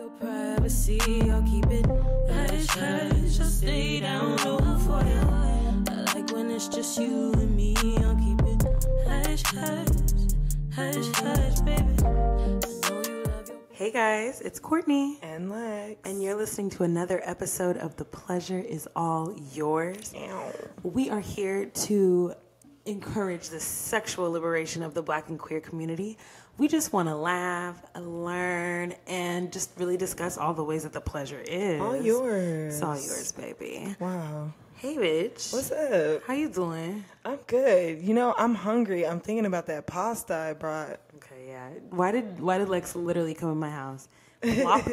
your privacy, I'll keep it hush, hush. I'll stay down low for you. I like when it's just you and me, I'll keep it hush, hush, hush, hush, baby. I know you love your... Hey guys, it's Courtney. And Lex. And you're listening to another episode of The Pleasure Is All Yours. Ow. We are here to encourage the sexual liberation of the Black and queer community. We just want to laugh, learn, and just really discuss all the ways that the pleasure is. All yours. It's all yours, baby. Wow. Hey, bitch. What's up? How you doing? I'm good. You know, I'm hungry. I'm thinking about that pasta I brought. Okay, yeah. Why did Lex literally come in my house, plop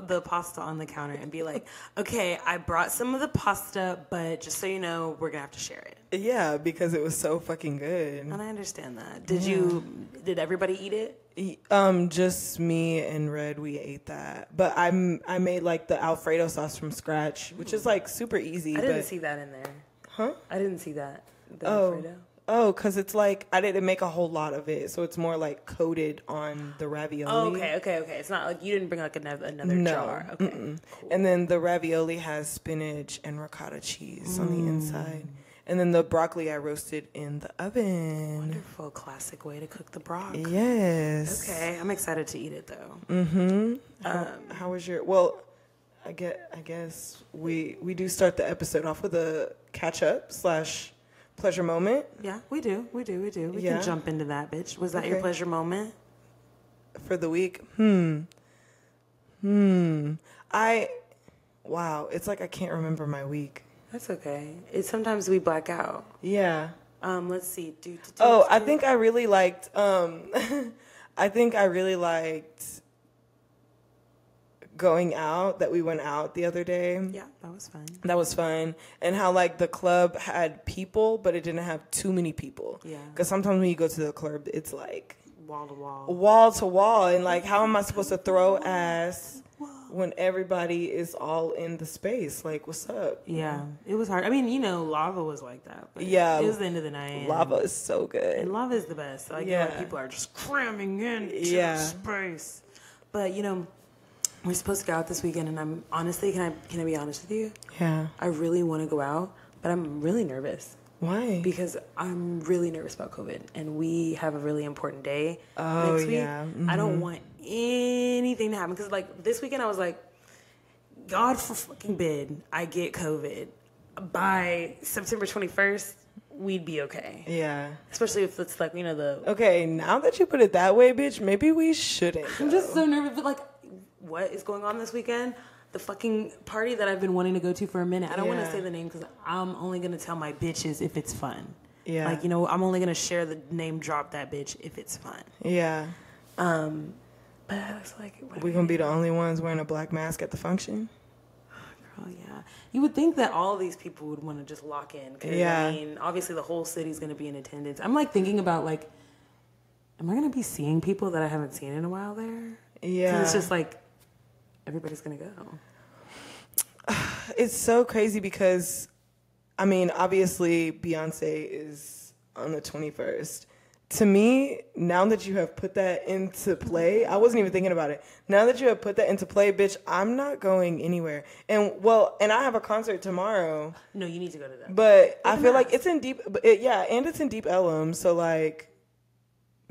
the pasta on the counter, and be like, okay, I brought some of the pasta, but just so you know, we're going to have to share it. Yeah, because it was so fucking good. And I understand that. Did everybody eat it? Just me and Red, we ate that. But I made like the Alfredo sauce from scratch, which is like super easy. I didn't see that in there. Huh? I didn't see that. The Alfredo. Oh, because it's like, I didn't make a whole lot of it, so it's more like coated on the ravioli. Oh, okay. It's not like you didn't bring like another jar. Okay. Cool. And then the ravioli has spinach and ricotta cheese on the inside. And then the broccoli I roasted in the oven. Wonderful, classic way to cook the broccoli. Yes. Okay, I'm excited to eat it though. Mm-hmm. How was your? Well, I guess we do start the episode off with a catch up / pleasure moment. Yeah, we do. We can jump into that, bitch. Was that your pleasure moment for the week? Wow, it's like I can't remember my week. That's okay. Sometimes we black out. Yeah. Let's see. I think I really liked. Going out. That we went out the other day. Yeah, that was fun. That was fun, and how like the club had people, but it didn't have too many people. Yeah. Because sometimes when you go to the club, it's like wall to wall, and like how am I supposed to throw ass when everybody is all in the space? Like, what's up? Yeah, it was hard. I mean, you know, Lava was like that. But yeah, it was the end of the night. Lava is so good. And Lava is the best. Like, when people are just cramming into space. But you know, we're supposed to go out this weekend, and I'm honestly, can I be honest with you? Yeah, I really want to go out, but I'm really nervous. Why? Because I'm really nervous about COVID, and we have a really important day next week. Yeah. Mm-hmm. I don't want anything to happen, because like this weekend I was like, God for fucking bid, I get COVID. By September 21st, we'd be okay. Yeah. Especially if it's like, you know, Okay, now that you put it that way, bitch, maybe we shouldn't. I'm just so nervous, but like, what is going on this weekend? The fucking party that I've been wanting to go to for a minute. I don't want to say the name because I'm only going to tell my bitches if it's fun. Yeah. Like, you know, I'm only going to share the name drop that bitch if it's fun. Yeah. But I was like... We going to be the only ones wearing a black mask at the function? Girl, yeah. You would think that all of these people would want to just lock in. Cause, I mean, obviously the whole city's going to be in attendance. I'm like thinking about like, am I going to be seeing people that I haven't seen in a while there? Yeah. It's just like... everybody's gonna go. It's so crazy because, I mean, obviously Beyonce is on the 21st. To me, now that you have put that into play, I wasn't even thinking about it. Now that you have put that into play, bitch, I'm not going anywhere. And I have a concert tomorrow. No, you need to go to that. But I feel like it's in deep, and it's in Deep Ellum. So like,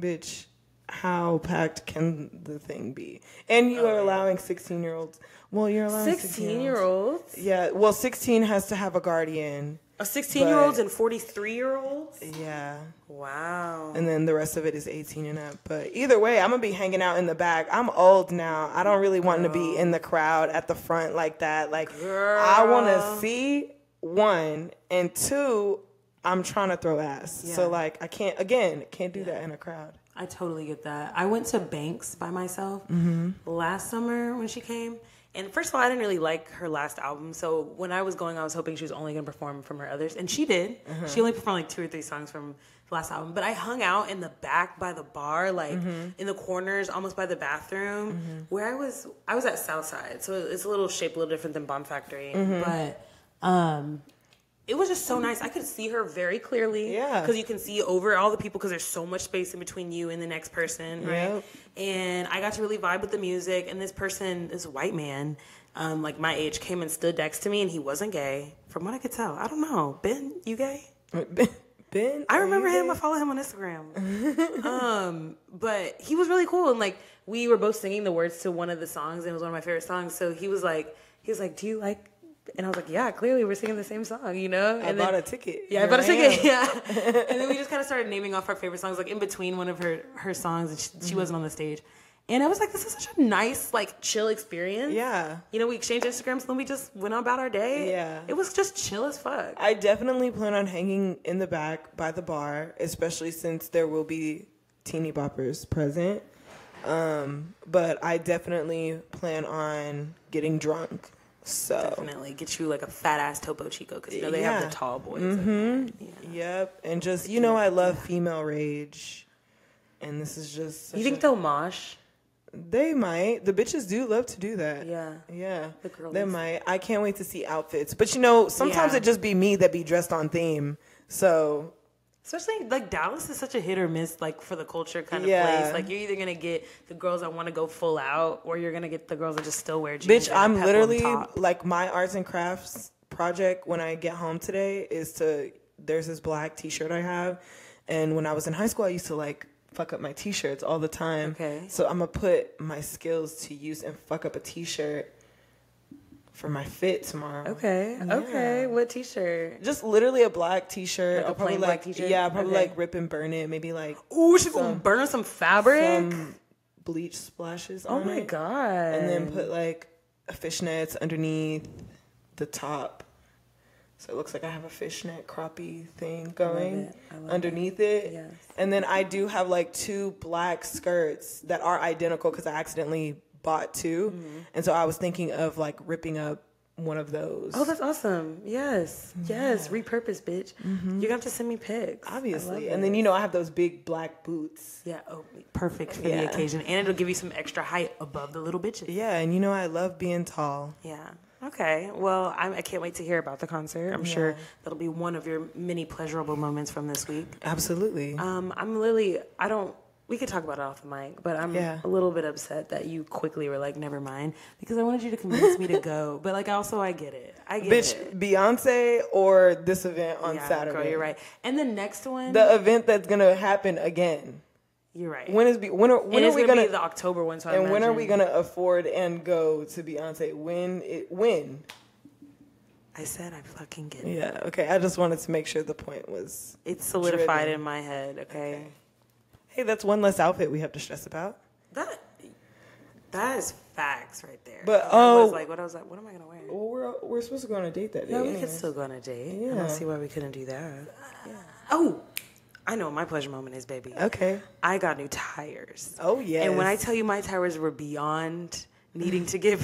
bitch, how packed can the thing be? And you are allowing 16-year-olds. Well, you're allowing 16-year-olds? Yeah. Well, 16 has to have a guardian. 16-year-olds and 43-year-olds? Yeah. Wow. And then the rest of it is 18 and up. But either way, I'm going to be hanging out in the back. I'm old now. I don't really want to be in the crowd at the front like that. Like, I want to see, one, and two, I'm trying to throw ass. Yeah. So, like, I can't do that in a crowd. I totally get that. I went to Banks by myself last summer when she came. And first of all, I didn't really like her last album. So when I was going, I was hoping she was only going to perform from her others. And she did. She only performed like 2 or 3 songs from the last album. But I hung out in the back by the bar, like in the corners, almost by the bathroom, where I was at Southside. So it's a little shaped a little different than Bomb Factory. But it was just so nice. I could see her very clearly. Yeah. Because you can see over all the people because there's so much space in between you and the next person, right? Yep. And I got to really vibe with the music. And this person, this white man, like my age, came and stood next to me, and he wasn't gay. From what I could tell. I don't know. Ben, you gay? Ben? I remember him. I follow him on Instagram. But he was really cool. And like, we were both singing the words to one of the songs, and it was one of my favorite songs. So he was like, do you like... And I was like, yeah, clearly we're singing the same song, you know? And I bought a ticket. Yeah, I bought a ticket, yeah. And then we just kind of started naming off our favorite songs, like in between one of her songs, and she wasn't on the stage. And I was like, this is such a nice, like, chill experience. Yeah. You know, we exchanged Instagrams, and then we just went on about our day. Yeah. It was just chill as fuck. I definitely plan on hanging in the back by the bar, especially since there will be teeny boppers present. But I definitely plan on getting drunk. So Definitely get you like a fat ass Topo Chico, because you know they have the tall boys. Yep. And just, you know, I love female rage. And this is just... You think they'll mosh? They might. The bitches do love to do that. Yeah. Yeah. The girlies. They might. I can't wait to see outfits. But, you know, sometimes it just be me that be dressed on theme. So... Especially, like, Dallas is such a hit or miss, like, for the culture kind of place. Like, you're either going to get the girls that want to go full out, or you're going to get the girls that just still wear jeans. Bitch, I'm literally, like, my arts and crafts project when I get home today is to... There's this black T-shirt I have. And when I was in high school, I used to, like, fuck up my T-shirts all the time. Okay. So I'm going to put my skills to use and fuck up a T-shirt for my fit tomorrow. Okay. Yeah. Okay. What T-shirt? Just literally a black T-shirt. Like a plain black T-shirt? Yeah, probably like rip and burn it. Maybe like... Ooh, she's gonna burn some fabric? Some bleach splashes on it. Oh my God. And then put like fishnets underneath the top. So it looks like I have a fishnet crappie thing going underneath it. Yes. And then I do have like 2 black skirts that are identical because I accidentally bought 2. And so I was thinking of like ripping up one of those. Oh, that's awesome. Yes. Yes. Repurpose, bitch. You're gonna have to send me pics. Obviously. And then, you know, I have those big black boots. Yeah. Oh, perfect for the occasion. And it'll give you some extra height above the little bitches. Yeah. And you know, I love being tall. Yeah. Okay. Well, I can't wait to hear about the concert. I'm sure that'll be one of your many pleasurable moments from this week. Absolutely. We could talk about it off the mic, but I'm a little bit upset that you quickly were like, never mind, because I wanted you to convince me to go. But like, also, I get it. Bitch, Beyonce or this event on Saturday? Girl, you're right. And the next one, the event that's gonna happen again. You're right. When are we gonna be the October one? So when are we gonna afford and go to Beyonce? When? I said I fucking get it. Yeah. Okay. I just wanted to make sure the point was. It's solidified in my head. Okay. Hey, that's one less outfit we have to stress about. That is facts right there. But I was like, what am I gonna wear? Well, we're supposed to go on a date that day. No, we could still go on a date. Yeah. I don't see why we couldn't do that. Yeah. Oh, I know what my pleasure moment is, baby. Okay. I got new tires. Oh yeah. And when I tell you my tires were beyond needing to get,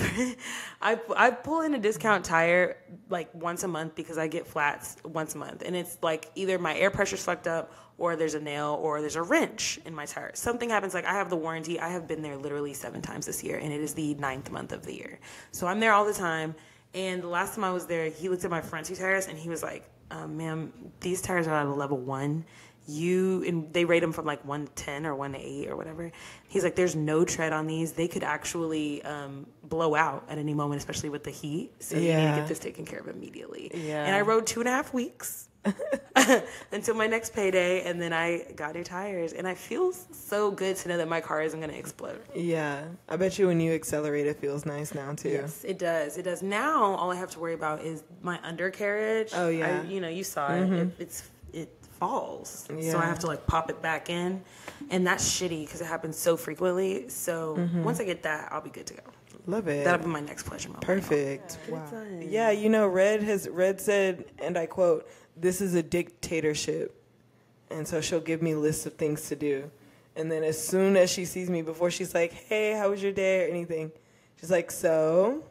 I pull in a discount tire like once a month because I get flats once a month, and it's like either my air pressure's fucked up, or there's a nail, or there's a wrench in my tire. Something happens, like I have the warranty. I have been there literally 7 times this year, and it is the 9th month of the year. So I'm there all the time. And the last time I was there, he looked at my front 2 tires, and he was like, ma'am, these tires are at a level 1. And they rate them from like 1 to 10 or 1 to 8 or whatever. He's like, there's no tread on these. They could actually blow out at any moment, especially with the heat. So you need to get this taken care of immediately. Yeah. And I rode 2.5 weeks. Until my next payday, and then I got new tires, and I feel so good to know that my car isn't going to explode. Yeah, I bet you when you accelerate, it feels nice now too. Yes, it does. It does. Now all I have to worry about is my undercarriage. Oh yeah, you saw it. It falls, so I have to like pop it back in, and that's shitty because it happens so frequently. So once I get that, I'll be good to go. Love it. That'll be my next pleasure moment. Perfect. Wow. Yeah, you know, Red said, and I quote, "This is a dictatorship," and so she'll give me lists of things to do, and then as soon as she sees me, before she's like, "Hey, how was your day?" or anything, she's like, "So,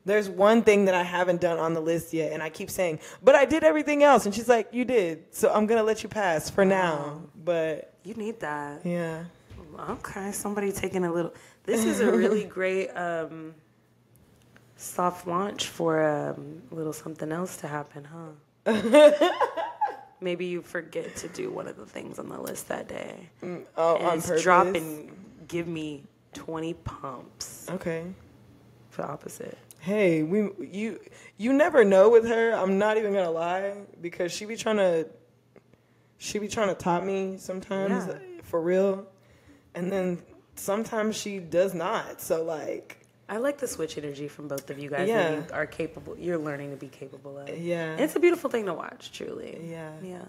there's one thing that I haven't done on the list yet," and I keep saying, "But I did everything else," and she's like, "You did, so I'm gonna let you pass for now." But you need that. Yeah. Okay, somebody taking a little. This is a really great soft launch for a little something else to happen, huh? Maybe you forget to do one of the things on the list that day. Oh, and on it's purpose? drop and give me 20 pumps. Okay. For the opposite. Hey, you never know with her. I'm not even gonna lie, because she be trying to top me sometimes, for real, and then sometimes she does not. So like, I like the switch energy from both of you guys. Yeah. That you are capable. You're learning to be capable of. Yeah. And it's a beautiful thing to watch, truly. Yeah. Yeah.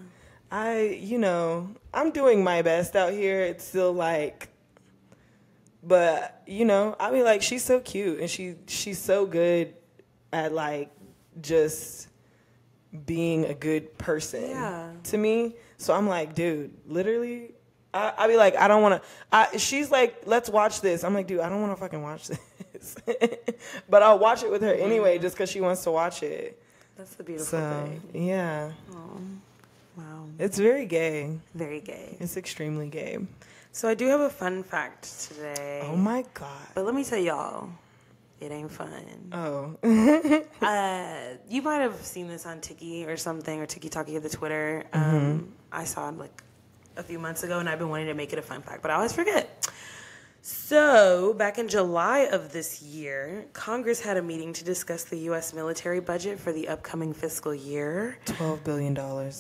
I'm doing my best out here. It's still like, but I mean, like, she's so cute and she's so good at like just being a good person to me. So I'm like, dude, literally, I be like, I don't want to. She's like, let's watch this. I'm like, dude, I don't want to fucking watch this, but I'll watch it with her anyway, just because she wants to watch it. That's the beautiful thing. Yeah. Oh, wow. It's very gay. Very gay. It's extremely gay. So I do have a fun fact today. Oh my God. But let me tell y'all, it ain't fun. Oh. You might have seen this on Tiki or something, or Tiki Talkie of the Twitter. I saw it like a few months ago, and I've been wanting to make it a fun fact, but I always forget. So, back in July of this year, Congress had a meeting to discuss the U.S. military budget for the upcoming fiscal year. $12 billion.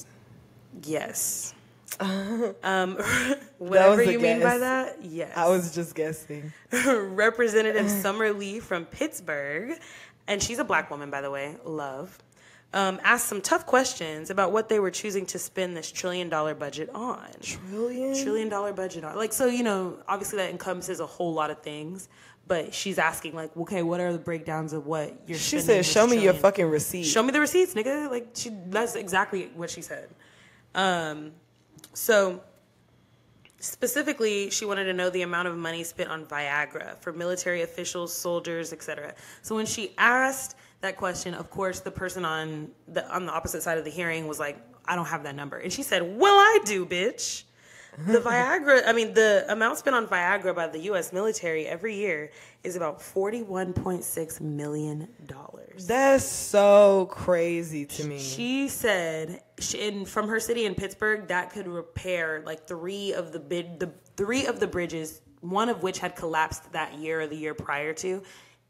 Yes. Whatever you mean by that, yes. I was just guessing. Representative Summer Lee from Pittsburgh, and she's a black woman, by the way, love, asked some tough questions about what they were choosing to spend this $1 trillion budget on. $1 trillion budget on. Like, so, obviously that encompasses a whole lot of things, but she's asking, like, okay, what are the breakdowns of what you're She spending? said, show me your fucking receipts. Show me the receipts, nigga. Like, that's exactly what she said. So, specifically, she wanted to know the amount of money spent on Viagra for military officials, soldiers, etc. So when she asked that question, of course, the person on the opposite side of the hearing was like, I don't have that number. And she said, well, I do, bitch. The amount spent on Viagra by the U.S. military every year is about $41.6 million. That's so crazy to me. She said, from her city in Pittsburgh, that could repair like three of the bridges, one of which had collapsed that year or the year prior to,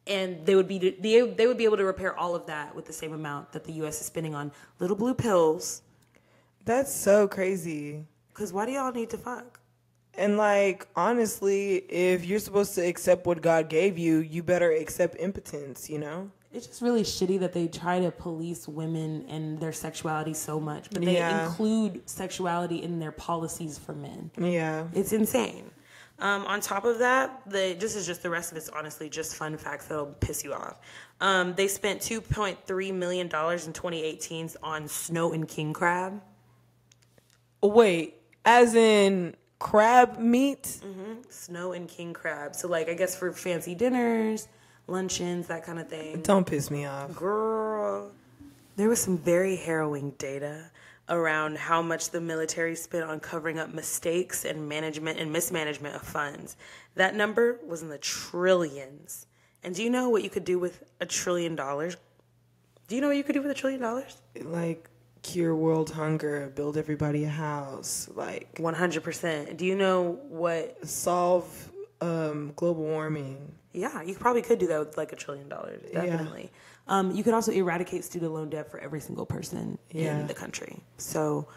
and they would be able to repair all of that with the same amount that the U.S. is spending on little blue pills. That's so crazy. Because why do y'all need to fuck? And, like, honestly, if you're supposed to accept what God gave you, you better accept impotence, It's just really shitty that they try to police women and their sexuality so much. But they include sexuality in their policies for men. Yeah. It's insane. On top of that, this is just the rest of it's honestly just fun facts that'll piss you off. They spent $2.3 million in 2018 on snow and king crab. Wait. As in crab meat? Mm-hmm. Snow and king crab. So, like, I guess for fancy dinners, luncheons, that kind of thing. Don't piss me off. Girl. There was some very harrowing data around how much the military spent on covering up mistakes and management and mismanagement of funds. That number was in the trillions. And do you know what you could do with $1 trillion? Do you know what you could do with $1 trillion? Like, cure world hunger, build everybody a house, like 100%. Do you know what? Solve global warming. Yeah, you probably could do that with like $1 trillion, definitely. Yeah. You could also eradicate student loan debt for every single person in the country. So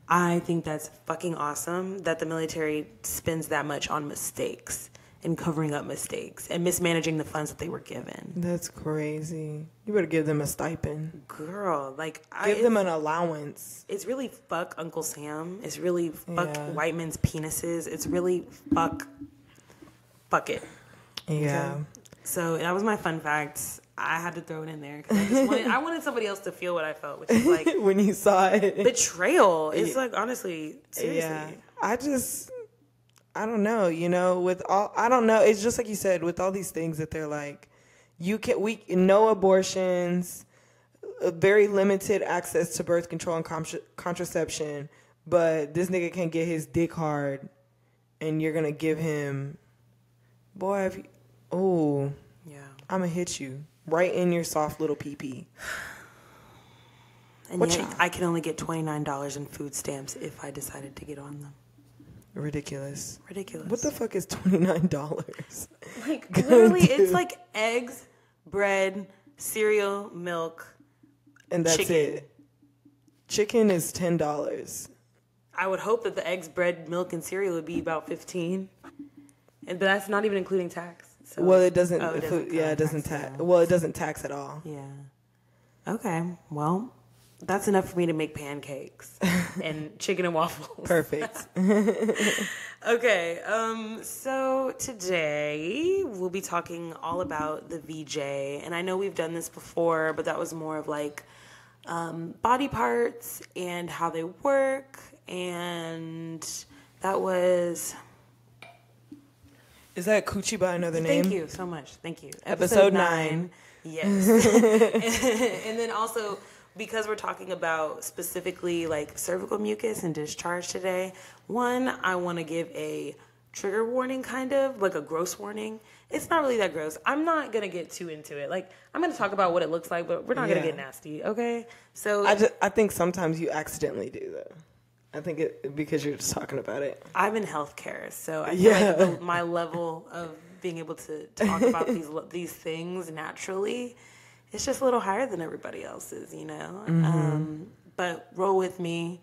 I think that's fucking awesome that the military spends that much on mistakes and covering up mistakes and mismanaging the funds that they were given. That's crazy. You better give them a stipend. Girl, like... Give them an allowance. It's really fuck Uncle Sam. It's really fuck white men's penises. It's really fuck it. Yeah. Okay? So that was my fun facts. I had to throw it in there because I wanted somebody else to feel what I felt, which is like... when you saw it. Betrayal. It's like, honestly, seriously. Yeah. I don't know, I don't know. It's just like you said, with all these things that they're like, no abortions, very limited access to birth control and contraception, but this nigga can get his dick hard and you're going to give him, I'm going to hit you right in your soft little pee-pee. And yet I can only get $29 in food stamps if I decided to get on them. Ridiculous. Ridiculous. What the fuck is $29? Like, literally, it's like eggs, bread, cereal, milk, and that's chicken. it. Chicken is $10. I would hope that the eggs, bread, milk, and cereal would be about $15, but that's not even including tax. So. Well, it doesn't. Oh, it doesn't tax. Well, it doesn't tax at all. Yeah. Okay. Well, that's enough for me to make pancakes and chicken and waffles. Perfect. Okay. So today we'll be talking all about the VJ, and I know we've done this before, but that was more of like body parts and how they work, and that was. Is that Coochie by another name? Thank you so much. Thank you. Episode 9. Yes. And then also, because we're talking about specifically like cervical mucus and discharge today, one, I want to give a trigger warning, kind of like a gross warning. It's not really that gross. I'm not going to get too into it. Like, I'm going to talk about what it looks like, but we're not going to get nasty, okay? So I think sometimes you accidentally do, though. I think because you're just talking about it. I'm in healthcare, so I feel like my level of being able to talk about these things naturally, it's just a little higher than everybody else's, you know? Mm-hmm. But roll with me.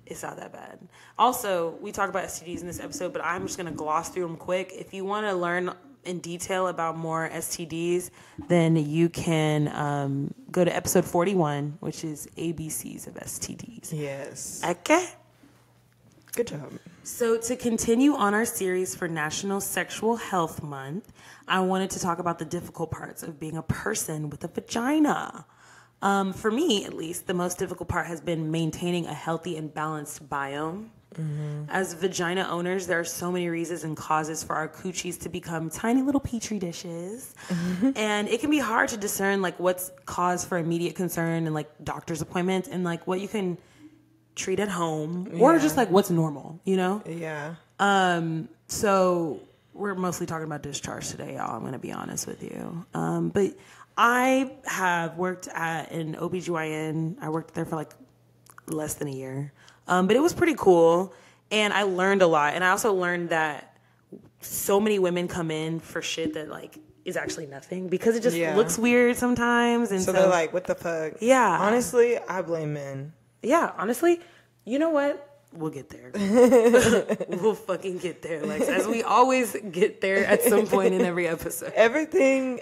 It's not that bad. Also, we talk about STDs in this episode, but I'm just going to gloss through them quick. If you want to learn in detail about more STDs, then you can go to episode 41, which is ABCs of STDs. Yes. Okay. Good job. So to continue on our series for National Sexual Health Month, I wanted to talk about the difficult parts of being a person with a vagina. For me, at least, the most difficult part has been maintaining a healthy and balanced biome. Mm-hmm. As vagina owners, there are so many reasons and causes for our coochies to become tiny little petri dishes. Mm-hmm. And it can be hard to discern like what's cause for immediate concern and like doctor's appointments and like what you can treat at home or just like what's normal, you know? Yeah. So we're mostly talking about discharge today, y'all. I'm going to be honest with you. But I have worked at an OBGYN. I worked there for like less than a year. But it was pretty cool. And I learned a lot. And I also learned that so many women come in for shit that like is actually nothing because it just looks weird sometimes. And so they're like, what the fuck? Yeah. Honestly, I blame men. Yeah, honestly, you know what? We'll get there. We'll fucking get there. Like, as we always get there at some point in every episode. Everything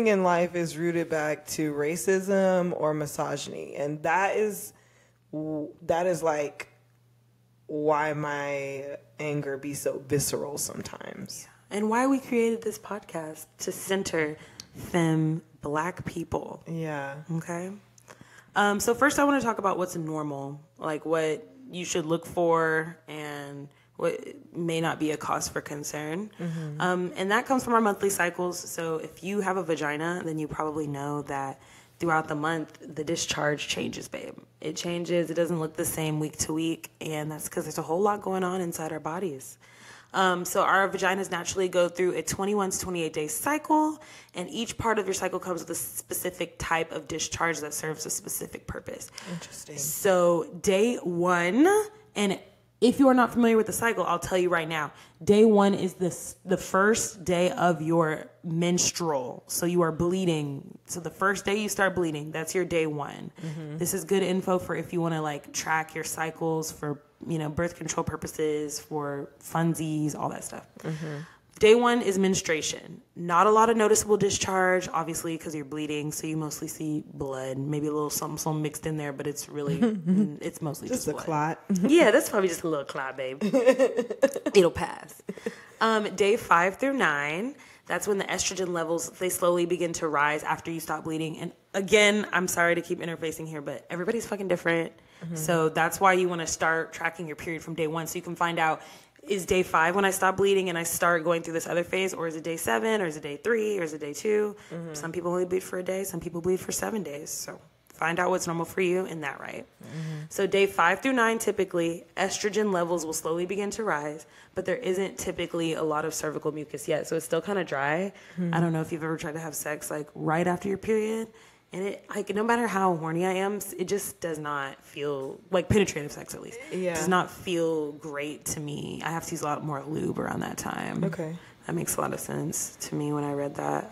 in life is rooted back to racism or misogyny. And that is like why my anger be so visceral sometimes. Yeah. And why we created this podcast, to center femme black people. Yeah. Okay? So first I want to talk about what's normal, like what you should look for and what may not be a cause for concern. Mm-hmm. And that comes from our monthly cycles. So if you have a vagina, then you probably know that throughout the month, the discharge changes, babe. It changes. It doesn't look the same week to week. And that's because there's a whole lot going on inside our bodies. So our vaginas naturally go through a 21 to 28 day cycle, and each part of your cycle comes with a specific type of discharge that serves a specific purpose. Interesting. So day 1, and if you are not familiar with the cycle, I'll tell you right now, day 1 is the first day of your menstrual. So you are bleeding. So the first day you start bleeding, that's your day 1. Mm-hmm. This is good info for if you want to like track your cycles for, you know, birth control purposes, for funsies, all that stuff. Mm-hmm. Day 1 is menstruation. Not a lot of noticeable discharge, obviously, because you're bleeding. So you mostly see blood, maybe a little something mixed in there, but it's really, it's mostly just a blood. Clot. Yeah, that's probably just a little clot, babe. It'll pass. Day 5 through 9, that's when the estrogen levels, they slowly begin to rise after you stop bleeding. And again, I'm sorry to keep interfacing here, but everybody's fucking different. Mm-hmm. So that's why you want to start tracking your period from day 1 so you can find out, is day 5 when I stop bleeding and I start going through this other phase, or is it day 7, or is it day 3, or is it day 2? Mm-hmm. Some people only bleed for a day, some people bleed for 7 days. So find out what's normal for you in that right. Mm-hmm. So day 5 through 9, typically, estrogen levels will slowly begin to rise, but there isn't typically a lot of cervical mucus yet, so it's still kind of dry. Mm-hmm. I don't know if you've ever tried to have sex like right after your period. And it, like, no matter how horny I am, it just does not feel, like, penetrative sex at least. Yeah. Does not feel great to me. I have to use a lot more lube around that time. Okay. That makes a lot of sense to me when I read that.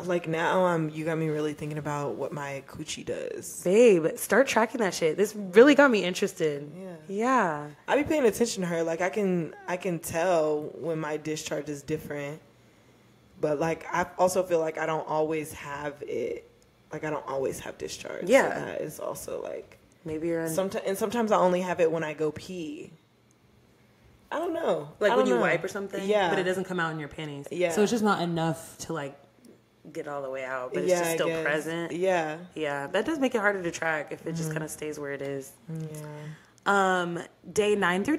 Like now, you got me really thinking about what my coochie does. Babe, start tracking that shit. This really got me interested. Yeah. I be paying attention to her. Like I can tell when my discharge is different. But like I also feel like I don't always have it. Like I don't always have discharge. Yeah. So that is also like Maybe you're in... sometimes I only have it when I go pee. I don't know. Like when you know. wipe or something? Yeah. But it doesn't come out in your panties. Yeah. So it's just not enough to like get all the way out, but it's just still present. Yeah. Yeah. That does make it harder to track if it just kind of stays where it is. Yeah. Day 9 through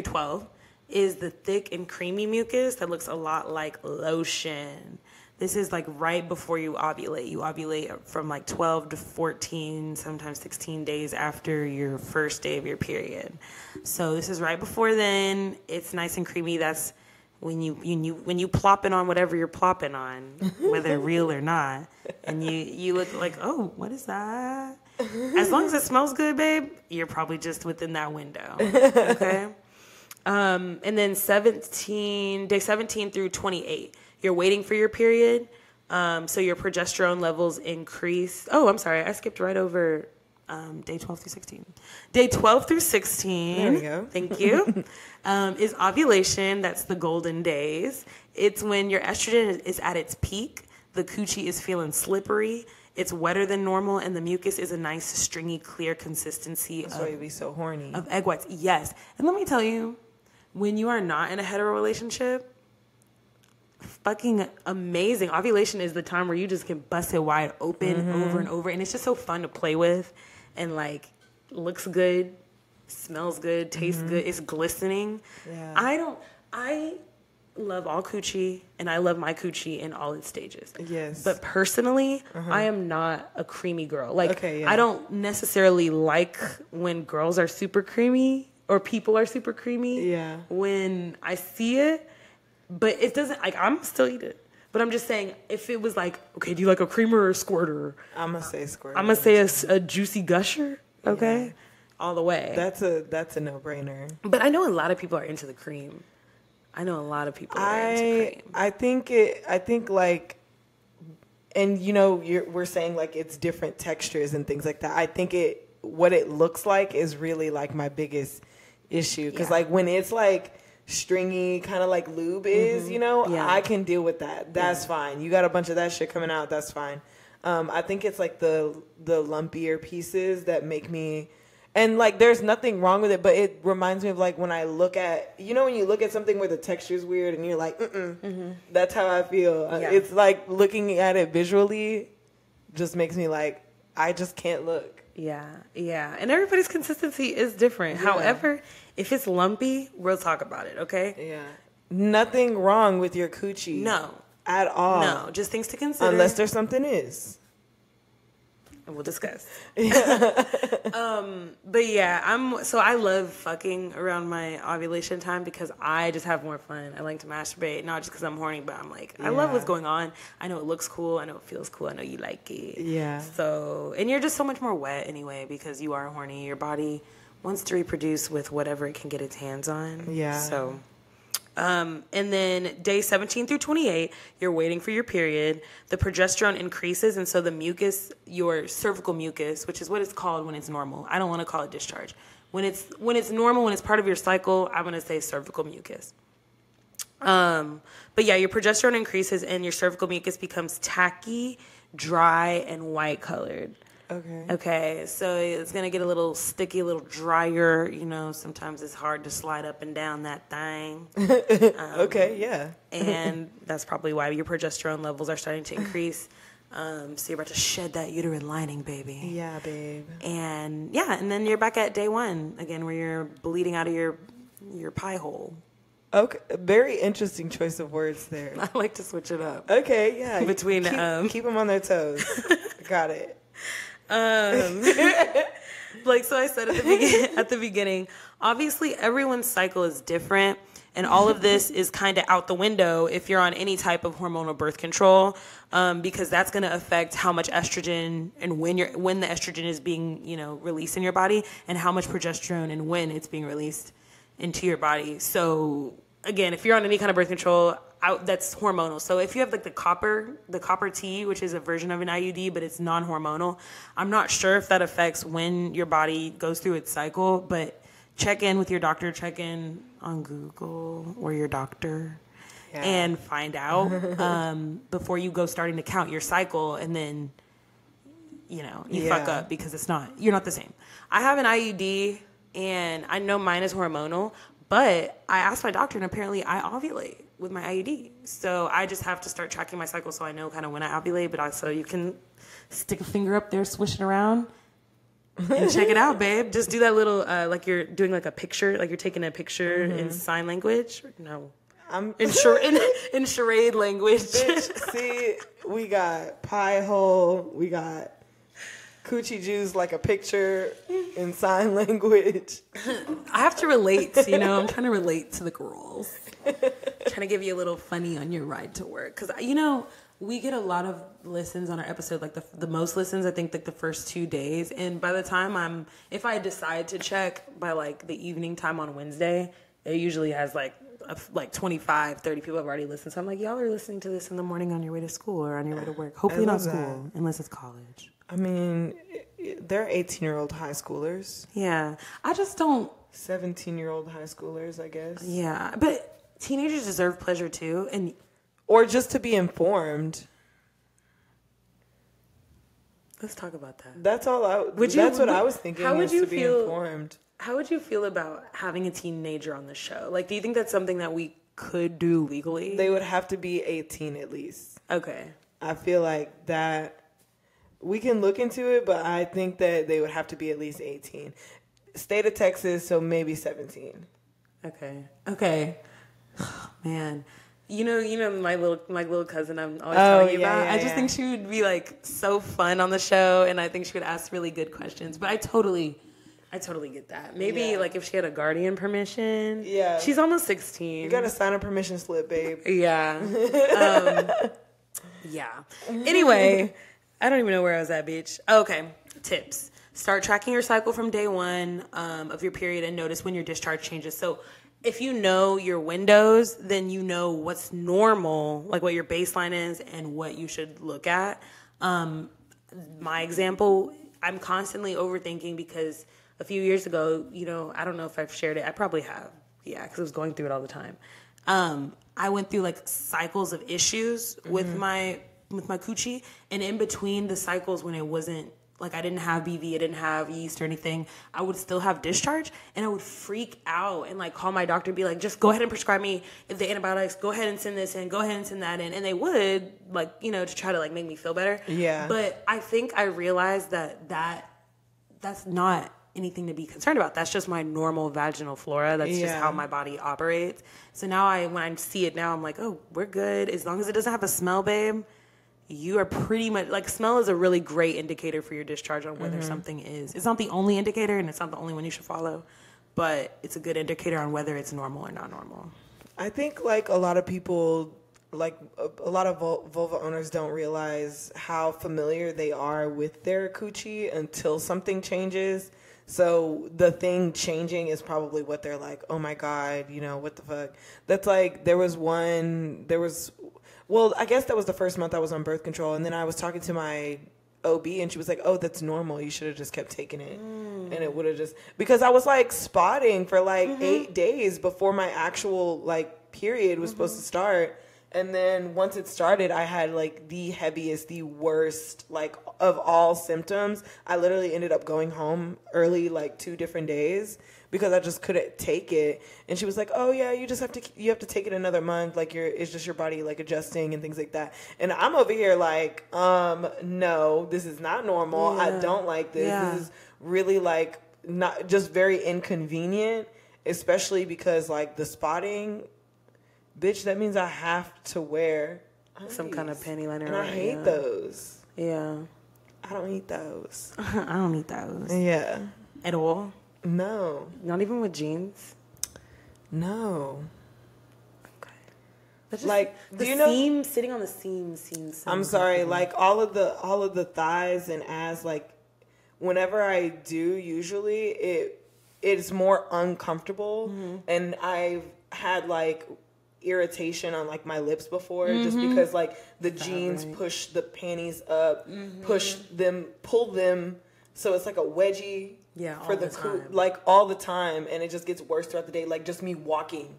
12 is the thick and creamy mucus that looks a lot like lotion. This is like right before you ovulate. You ovulate from like 12 to 14, sometimes 16 days after your first day of your period. So this is right before then. It's nice and creamy. That's when you plopping on whatever you're plopping on, whether real or not, and you look like, oh, what is that? As long as it smells good, babe, you're probably just within that window. Okay. And then day 17 through 28. You're waiting for your period, so your progesterone levels increase. Oh, I'm sorry. I skipped right over day 12 through 16. Day 12 through 16. There we go. Thank you. Is ovulation. That's the golden days. It's when your estrogen is at its peak. The coochie is feeling slippery. It's wetter than normal, and the mucus is a nice, stringy, clear consistency. That's why you be so horny. Of egg whites. Yes. And let me tell you, when you are not in a hetero relationship, fucking amazing. Ovulation is the time where you just can bust it wide open over and over, and it's just so fun to play with, and like looks good, smells good, tastes good. It's glistening. Yeah. I love all coochie, and I love my coochie in all its stages. Yes. But personally, I am not a creamy girl. Like, Okay, yeah. I don't necessarily like when girls are super creamy or people are super creamy. Yeah. When I see it, but it doesn't, like, I'm still eat it. But I'm just saying, if it was like, okay, do you like a creamer or a squirter? I'm gonna say squirter. I'm gonna say a juicy gusher. Okay. Yeah. All the way. That's a no-brainer. But I know a lot of people are into the cream. I know a lot of people are into cream. I think like, and you know, we're saying like it's different textures and things like that. I think what it looks like is really like my biggest issue. Cause like when it's like stringy, kind of like lube is, you know, I can deal with that. That's fine. You got a bunch of that shit coming out. That's fine. I think it's like the lumpier pieces that make me, and like there's nothing wrong with it, but it reminds me of like when I look at, you know, when you look at something where the texture's weird and you're like, that's how I feel. Yeah. It's like looking at it visually just makes me like, I just can't look. Yeah. And everybody's consistency is different. Yeah. However, if it's lumpy, we'll talk about it, okay? Yeah. Nothing wrong with your coochie. No. At all. No, just things to consider. Unless there's something is. And we'll discuss. But yeah, I love fucking around my ovulation time because I just have more fun. I like to masturbate, not just because I'm horny, but I'm like, I love what's going on. I know it looks cool. I know it feels cool. I know you like it. Yeah. So, and you're just so much more wet anyway because you are horny. Your body wants to reproduce with whatever it can get its hands on. Yeah. So, and then day 17 through 28, you're waiting for your period. The progesterone increases, and so the mucus, your cervical mucus, which is what it's called when it's normal. I don't want to call it discharge. When it's normal, when it's part of your cycle, I'm going to say cervical mucus. But yeah, your progesterone increases, and your cervical mucus becomes tacky, dry, and white colored. Okay, so it's going to get a little sticky, a little drier. You know, sometimes it's hard to slide up and down that thing. Okay, yeah. And that's probably why your progesterone levels are starting to increase. So you're about to shed that uterine lining, baby. Yeah, babe. And yeah, and then you're back at day 1 again where you're bleeding out of your pie hole. Okay, very interesting choice of words there. I like to switch it up. Okay, yeah. Between keep them on their toes. Got it. Like so I said at the beginning, obviously everyone's cycle is different, And all of this is kind of out the window if you're on any type of hormonal birth control, because that's going to affect how much estrogen and when the estrogen is being, released in your body, and how much progesterone and when it's being released into your body. So again, if you're on any kind of birth control, that's hormonal. So if you have like the copper T, which is a version of an IUD, but it's non-hormonal, I'm not sure if that affects when your body goes through its cycle, but check in with your doctor, check in on Google or your doctor, and find out before you go starting to count your cycle, and then you fuck up because you're not the same. I have an IUD and I know mine is hormonal, but I asked my doctor and apparently I ovulate with my IUD. So I just have to start tracking my cycle so I know kind of when I ovulate, but also you can stick a finger up there, swish it around, and check it out, babe. Just do that little, like you're doing like a picture, like you're taking a picture in sign language. No. In charade language. Bitch, see, we got pie hole, we got coochie juice, like a picture in sign language. I have to relate, I'm trying to relate to the girls. Trying to give you a little funny on your ride to work. Because, we get a lot of listens on our episode, like the most listens, I think, like the first 2 days. And by the time if I decide to check by like the evening time on Wednesday, it usually has like 25, 30 people have already listened. So I'm like, y'all are listening to this in the morning on your way to school or on your way to work. Hopefully not school, unless it's college. I mean, they're 18-year-old high schoolers. Yeah. I just don't... 17-year-old high schoolers, I guess. Yeah. But teenagers deserve pleasure too. Or just to be informed. Let's talk about that. That's all that's what I was thinking. How would you feel? Informed. How would you feel about having a teenager on the show? Like, do you think that's something that we could do legally? They would have to be 18 at least. Okay. I feel like that we can look into it, but I think that they would have to be at least 18. State of Texas, so maybe 17. Okay. Oh, man. You know my little cousin I'm always telling you about? I just think she would be like so fun on the show, and I think she would ask really good questions. But I totally get that. Maybe like if she had a guardian permission. Yeah. She's almost 16. You gotta sign a permission slip, babe. Yeah. Yeah. Anyway, I don't even know where I was at, bitch. Okay. Tips. Start tracking your cycle from day one of your period and notice when your discharge changes. So if you know your windows, then you know what's normal, like what your baseline is and what you should look at. My example, I'm constantly overthinking because a few years ago, I don't know if I've shared it. I probably have. Yeah, because I was going through it all the time. I went through like cycles of issues with my coochie, and in between the cycles when it wasn't like I didn't have BV, I didn't have yeast or anything, I would still have discharge, and I would freak out and like call my doctor and be like, just go ahead and prescribe me the antibiotics, go ahead and send this in, go ahead and send that in. And they would like, to try to like make me feel better. Yeah. But I think I realized that's not anything to be concerned about. That's just my normal vaginal flora. That's just how my body operates. So now when I see it now, I'm like, oh, we're good. As long as it doesn't have a smell, babe, you are pretty much, like, smell is a really great indicator for your discharge on whether something is. It's not the only indicator, and it's not the only one you should follow, but it's a good indicator on whether it's normal or not normal. I think, like, a lot of people, like, a lot of vulva owners don't realize how familiar they are with their coochie until something changes. So the thing changing is probably what they're like, oh, my God, what the fuck? That's like, well, I guess that was the first month I was on birth control, and then I was talking to my OB, and she was like, oh, that's normal. You should have just kept taking it. And it would have because I was, like, spotting for, like, 8 days before my actual, like, period was supposed to start. And then once it started, I had, like, the heaviest, the worst, like, of all symptoms. I literally ended up going home early, like, 2 different days because I just couldn't take it. And she was like, oh, yeah, you have to take it another month. Like, it's just your body, like, adjusting and things like that. And I'm over here like, no, this is not normal. Yeah. I don't like this. Yeah. This is really, like, not just very inconvenient, especially because, like, the spotting, bitch, that means I have to wear some kind of panty liner. And I hate those. Yeah. I don't eat those. I don't eat those. Yeah. At all? No. Not even with jeans? No. Like, the do you know? seam, sitting on the seam seems so I'm sorry, uncomfortable. like all of the thighs and ass, like whenever I do, usually it's more uncomfortable, and I've had like irritation on like my lips before, just because like the jeans push the panties up, pull them, so it's like a wedgie. Yeah, for all the the time. like all the time, and it just gets worse throughout the day. Like just me walking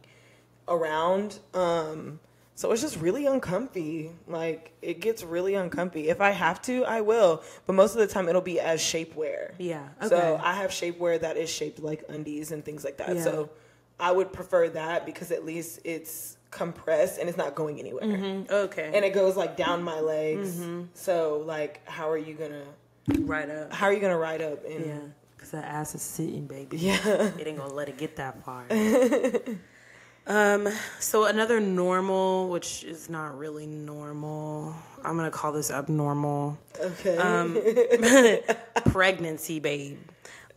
around, so it's just really uncomfy. Like it gets really uncomfy. If I have to, I will, but most of the time it'll be as shapewear. Yeah, okay. So I have shapewear that is shaped like undies and things like that. Yeah. So I would prefer that because at least it's compressed and it's not going anywhere. Okay. And it goes like down my legs. So like, how are you gonna Right up. ride up? And Yeah. Because that ass is sitting, baby. Yeah. It ain't gonna let it get that far. So another normal, which is not really normal, I'm gonna call this abnormal. Okay. Pregnancy, babe.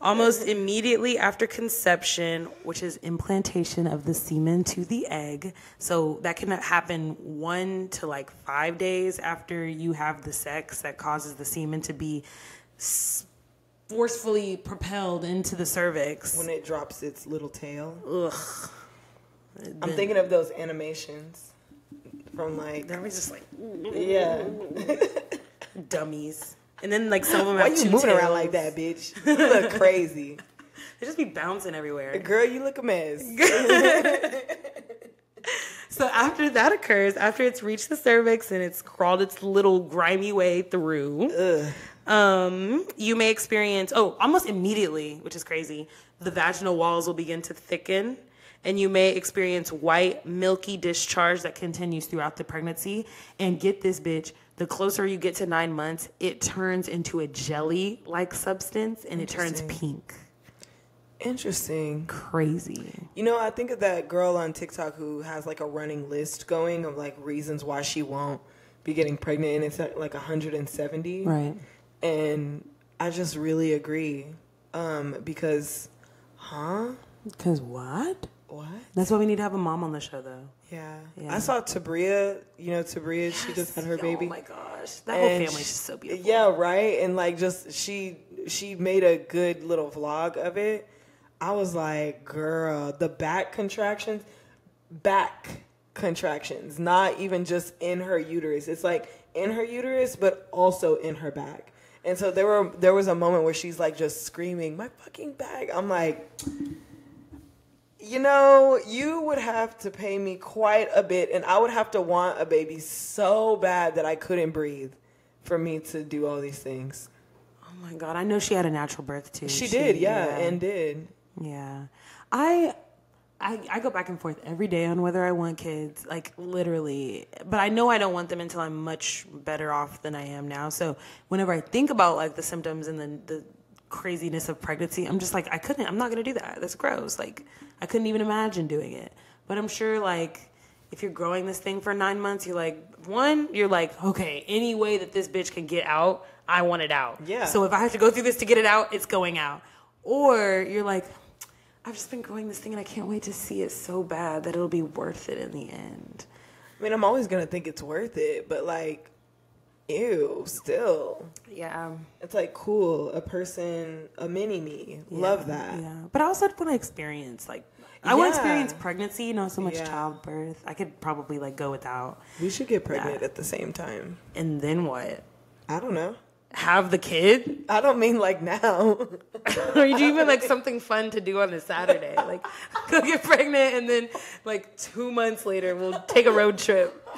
Almost immediately after conception, which is implantation of the semen to the egg. So that can happen 1 to like 5 days after you have the sex, that causes the semen to be forcefully propelled into the cervix. When it drops its little tail. Ugh. I'm thinking of those animations from like. They're always just like, Yeah. dummies. And then like some of them Why have you two moving tails. around like that, bitch? You look crazy. They just be bouncing everywhere. Girl, you look a mess. So after that occurs, after it's reached the cervix and it's crawled its little grimy way through, you may experience, almost immediately, which is crazy, the vaginal walls will begin to thicken, and you may experience white, milky discharge that continues throughout the pregnancy. And get this, bitch, the closer you get to 9 months, it turns into a jelly-like substance, and it turns pink. Interesting. Crazy. You know, I think of that girl on TikTok who has like a running list going of like reasons why she won't be getting pregnant, and it's at like 170. Right. And I just really agree. Because, Because what? What? That's why we need to have a mom on the show, though. Yeah. Yeah. I saw Tabria, she just had her baby. Oh my gosh. That whole family's just so beautiful. Yeah, right? And like just she made a good little vlog of it. I was like, girl, the back contractions, not even just in her uterus. It's like in her uterus, but also in her back. And so there was a moment where she's like just screaming, my fucking back. I'm like, you would have to pay me quite a bit, and I would have to want a baby so bad that I couldn't breathe for me to do all these things. Oh my God. I know she had a natural birth too. She did, and did. Yeah. I go back and forth every day on whether I want kids, like literally. But I know I don't want them until I'm much better off than I am now. So whenever I think about like the symptoms and the craziness of pregnancy, I'm just like, I'm not going to do that. That's gross. Like I couldn't even imagine doing it. But I'm sure like if you're growing this thing for 9 months, you're like, okay, any way that this bitch can get out, I want it out. Yeah. So if I have to go through this to get it out, it's going out. Or you're like, I've just been growing this thing and I can't wait to see it so bad that it'll be worth it in the end. I mean, I'm always going to think it's worth it, but like, ew, still. Yeah. It's like, cool, a mini me. Love that. Yeah. But I also want to experience, I want to experience pregnancy, so much childbirth. I could probably, go without. We should get pregnant at the same time. And then what? I don't know. Have the kid? I don't mean now. Or you do even something fun to do on a Saturday. Go get pregnant and then 2 months later we'll take a road trip.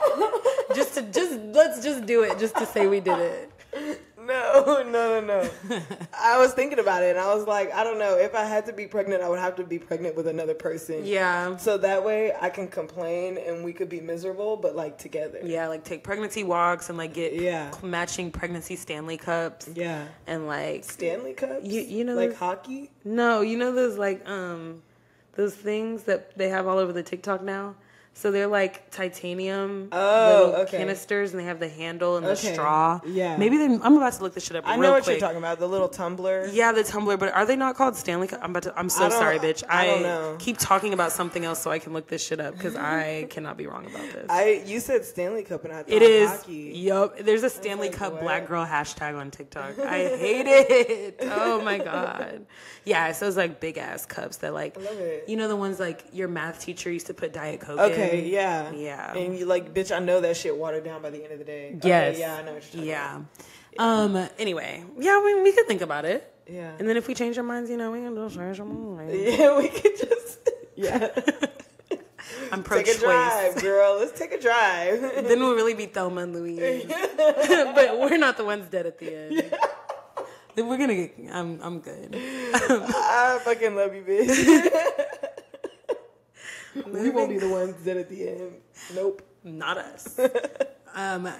Let's just do it just to say we did it. No. I was thinking about it and I was like, I don't know. If I had to be pregnant, I would have to be pregnant with another person. Yeah. So that way I can complain and we could be miserable, but together. Yeah, take pregnancy walks and get matching pregnancy Stanley cups. Yeah. And Stanley cups? You know hockey? No, you know those those things that they have all over the TikTok now? So they're like titanium little canisters, and they have the handle and the straw. Yeah. Maybe I'm about to look this shit up. I know what you're talking about. The little tumbler. Yeah, the tumbler. But are they not called Stanley Cup? I'm so sorry, bitch. I don't know. Keep talking about something else so I can look this shit up because I cannot be wrong about this. You said Stanley Cup, and I thought it is. Hockey. Yup. There's a Stanley Cup Black Girl hashtag on TikTok. I hate it. Oh my god. Yeah, so it's like big ass cups that like. I love it. You know the ones like your math teacher used to put Diet Coke in? Okay, yeah. Yeah. And you like, bitch, I know that shit watered down by the end of the day. Yes. Okay, yeah, I know what you're talking about. Anyway, yeah, we could think about it. Yeah. And then if we change our minds, you know, we can just change our minds. Yeah, we could just, yeah. I'm pro-choice. Take a drive, girl. Let's take a drive. Then we'll really be Thelma and Louise. But we're not the ones dead at the end. Yeah. Then we're gonna get, I'm good. I fucking love you, bitch. We won't be the ones dead at the end. Nope. Not us.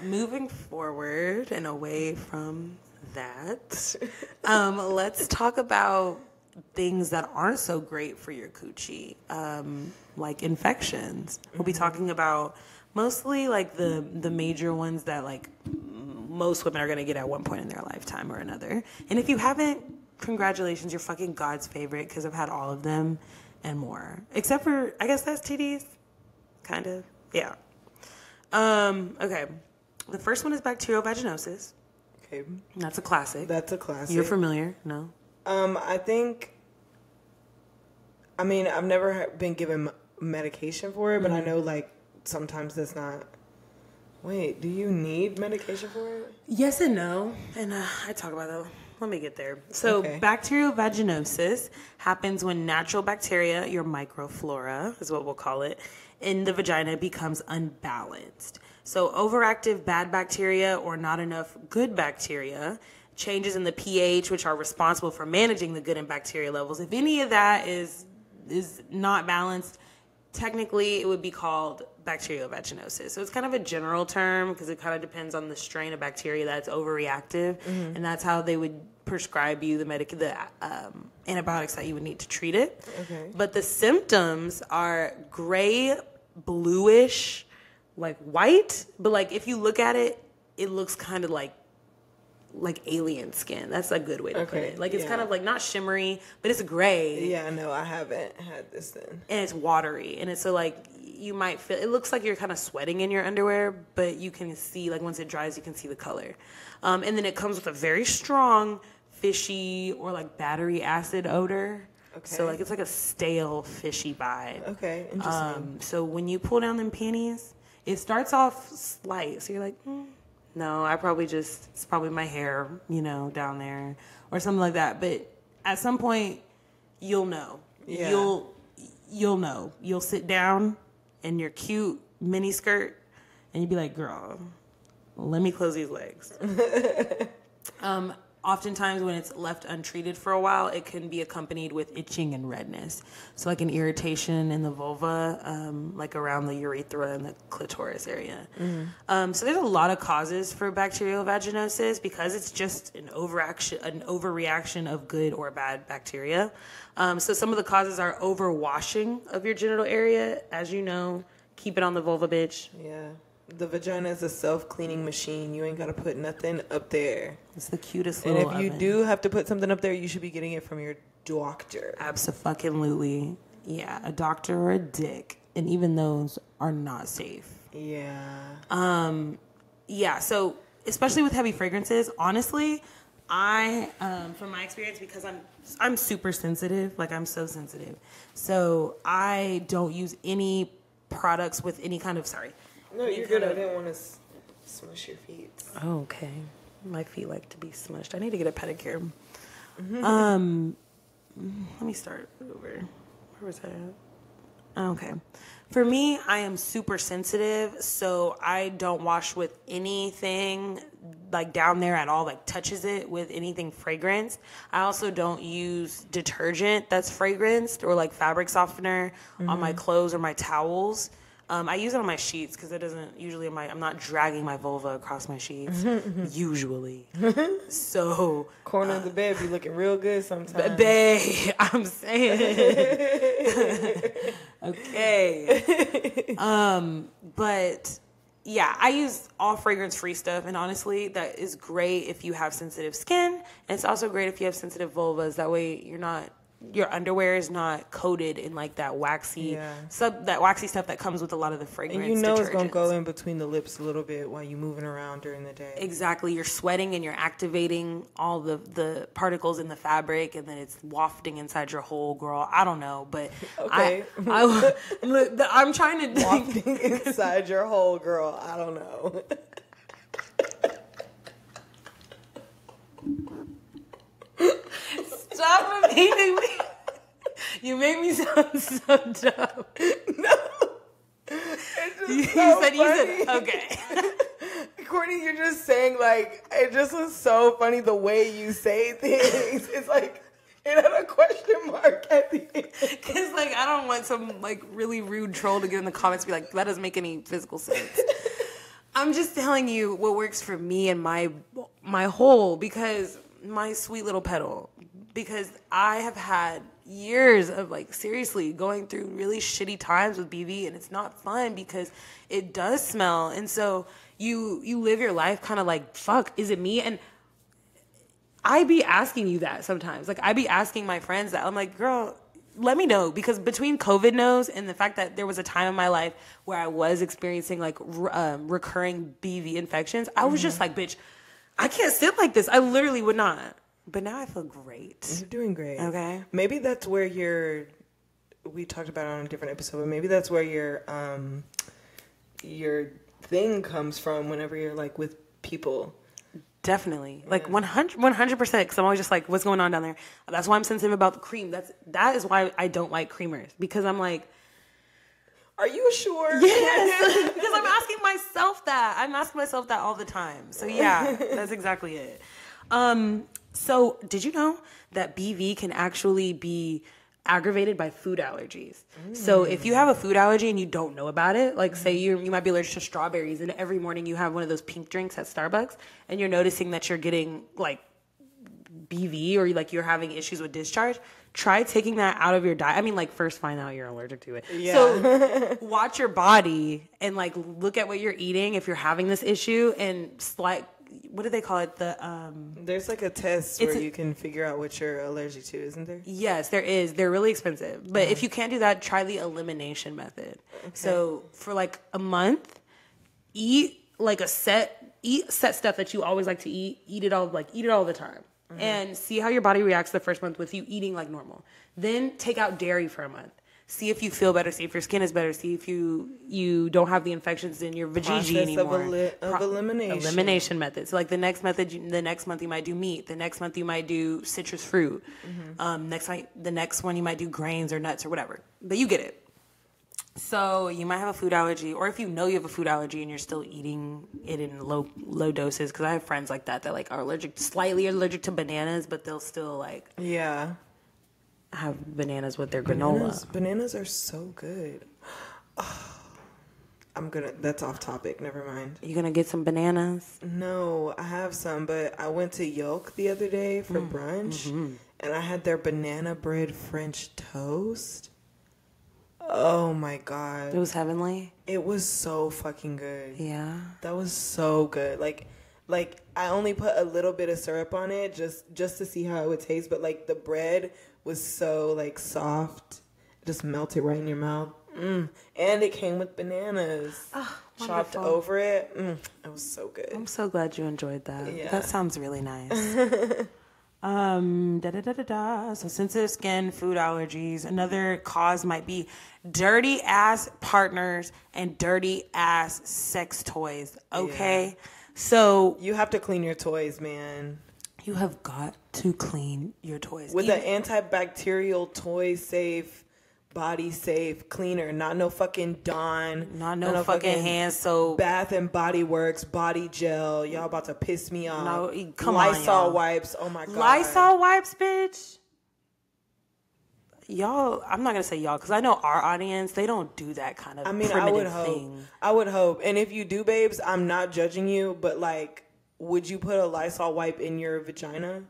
Moving forward and away from that, let's talk about things that aren't so great for your coochie, like infections. We'll be talking about mostly like the major ones that like most women are going to get at one point in their lifetime or another. And if you haven't, congratulations, you're fucking God's favorite because I've had all of them and more. Except for, I guess that's STDs. Kind of. Yeah. Okay. The first one is bacterial vaginosis. Okay. That's a classic. That's a classic. You're familiar? No? I mean, I've never been given medication for it, but I know, like, sometimes that's not... Wait, do you need medication for it? Yes and no. And I talk about that. Let me get there. So bacterial vaginosis happens when natural bacteria, your microflora is what we'll call it, in the vagina becomes unbalanced. So overactive bad bacteria or not enough good bacteria, changes in the pH, which are responsible for managing the good and bacteria levels. If any of that is not balanced, technically it would be called bacterial vaginosis. So it's kind of a general term because it kind of depends on the strain of bacteria that's overreactive, and that's how they would prescribe you the antibiotics that you would need to treat it. Okay. But the symptoms are gray, bluish, like white, but like if you look at it, it looks kind of like alien skin. That's a good way to put it. Like it's kind of like not shimmery, but it's gray. Yeah, no, I haven't had this then. And it's watery, and it's so like you might feel it looks like you're kind of sweating in your underwear, but you can see like once it dries, you can see the color. And then it comes with a very strong fishy or like battery acid odor. Okay. So like it's like a stale fishy vibe. Okay, interesting. So when you pull down them panties, it starts off slight. So you're like, no, it's probably my hair, you know, down there or something like that. But at some point, you'll know. Yeah. You'll know. You'll sit down in your cute mini skirt and you'll be like, girl, let me close these legs. Oftentimes when it's left untreated for a while, it can be accompanied with itching and redness. So like an irritation in the vulva, like around the urethra and the clitoris area. So there's a lot of causes for bacterial vaginosis because it's just an overreaction of good or bad bacteria. So some of the causes are overwashing of your genital area. As you know, keep it on the vulva, bitch. Yeah. The vagina is a self-cleaning machine. You ain't got to put nothing up there. It's the cutest little oven. And if you do have to put something up there, you should be getting it from your doctor. Abso-fucking-lutely. Yeah, a doctor or a dick. And even those are not safe. Yeah. Yeah, so especially with heavy fragrances, honestly, I, from my experience, because I'm super sensitive. Like, I'm so sensitive. So I don't use any products with any kind of, No, you're good. I didn't want to smush your feet. Oh, okay. My feet like to be smushed. I need to get a pedicure. Let me start over. Where was I at? Okay. For me, I am super sensitive, so I don't wash with anything like down there at all, like touches it with anything fragranced. I also don't use detergent that's fragranced or like fabric softener on my clothes or my towels. I use it on my sheets because it doesn't usually. I'm not dragging my vulva across my sheets usually. So Corner of the bed be looking real good sometimes. Babe, I'm saying. Okay. But yeah, I use all fragrance-free stuff, and honestly, that is great if you have sensitive skin, and it's also great if you have sensitive vulvas. That way, your underwear is not coated in like that waxy stuff that comes with a lot of the fragrance. And it's gonna detergents. go in between the lips a little bit while you're moving around during the day. Exactly. You're sweating and you're activating all the particles in the fabric, and then it's wafting inside your hole, girl. I don't know, but okay. I'm trying to wafting inside your hole, girl. I don't know. Stop repeating me. You make me sound so dumb. No. You so said okay. Courtney, you're just saying, like, it just was so funny the way you say things. It's like it had a question mark at the end. Because, like, I don't want some, like, really rude troll to get in the comments and be like, that doesn't make any physical sense. I'm just telling you what works for me and my hole, because my sweet little petal. Because I have had years of, like, seriously going through really shitty times with BV, and it's not fun because it does smell. And so you live your life kind of like, fuck, is it me? And I be asking you that sometimes. Like, I be asking my friends that. I'm like, girl, let me know. Because between COVID nose and the fact that there was a time in my life where I was experiencing, like, recurring BV infections, I was just like, bitch, I can't sit like this. I literally would not. But now I feel great. You're doing great. Okay. Maybe that's where we talked about it on a different episode, but maybe that's where your thing comes from whenever you're, like, with people. Definitely. Like 100%, because I'm always just like, what's going on down there? That's why I'm sensitive about the cream. That is why I don't like creamers, because I'm like, are you sure? Yes. Because I'm asking myself that. I'm asking myself that all the time. So yeah, that's exactly it. So did you know that BV can actually be aggravated by food allergies? So if you have a food allergy and you don't know about it, like say you might be allergic to strawberries, and every morning you have one of those pink drinks at Starbucks, and you're noticing that you're getting like BV, or like you're having issues with discharge, try taking that out of your diet. I mean, like, first find out you're allergic to it. Yeah. So watch your body and like look at what you're eating if you're having this issue, and like, what do they call it? There's like a test where you can figure out what you're allergic to, isn't there? Yes, there is. They're really expensive. But if you can't do that, try the elimination method. Okay. So for like a month, eat set stuff that you always like to eat. Eat it all the time. Mm-hmm. And see how your body reacts the first month with you eating like normal. Then take out dairy for a month. See if you feel better. See if your skin is better. See if you don't have the infections in your vajayjay anymore. Of elimination. Elimination method. So like the next month you might do meat. The next month you might do citrus fruit. Mm-hmm. The next one you might do grains or nuts or whatever. But you get it. So you might have a food allergy, or if you know you have a food allergy and you're still eating it in low doses. Because I have friends like that like are slightly allergic to bananas, but they'll still like have bananas with their granola. Bananas are so good. Oh, that's off topic. Never mind. You gonna get some bananas? No, I have some, but I went to Yolk the other day for brunch, and I had their banana bread French toast. Oh my God. It was heavenly. It was so fucking good. Yeah. That was so good. Like I only put a little bit of syrup on it just to see how it would taste, but like the bread was so like soft. It just melted right in your mouth. And it came with bananas. Chopped over it. It was so good. I'm so glad you enjoyed that. Yeah. That sounds really nice. So sensitive skin, food allergies. Another cause might be dirty ass partners and dirty ass sex toys. Okay? Yeah. So you have to clean your toys, man. You have got to clean your toys. With an antibacterial, toy safe, body safe cleaner. Not no fucking Dawn. Not no fucking hand soap. Bath and Body Works body gel. Y'all about to piss me off. No, come Lysol on, y'all. wipes. Oh my God. Lysol wipes, bitch. y'all, I'm not going to say y'all, because I know our audience, they don't do that kind of primitive thing. I would hope. And if you do, babes, I'm not judging you, but like, would you put a Lysol wipe in your vagina?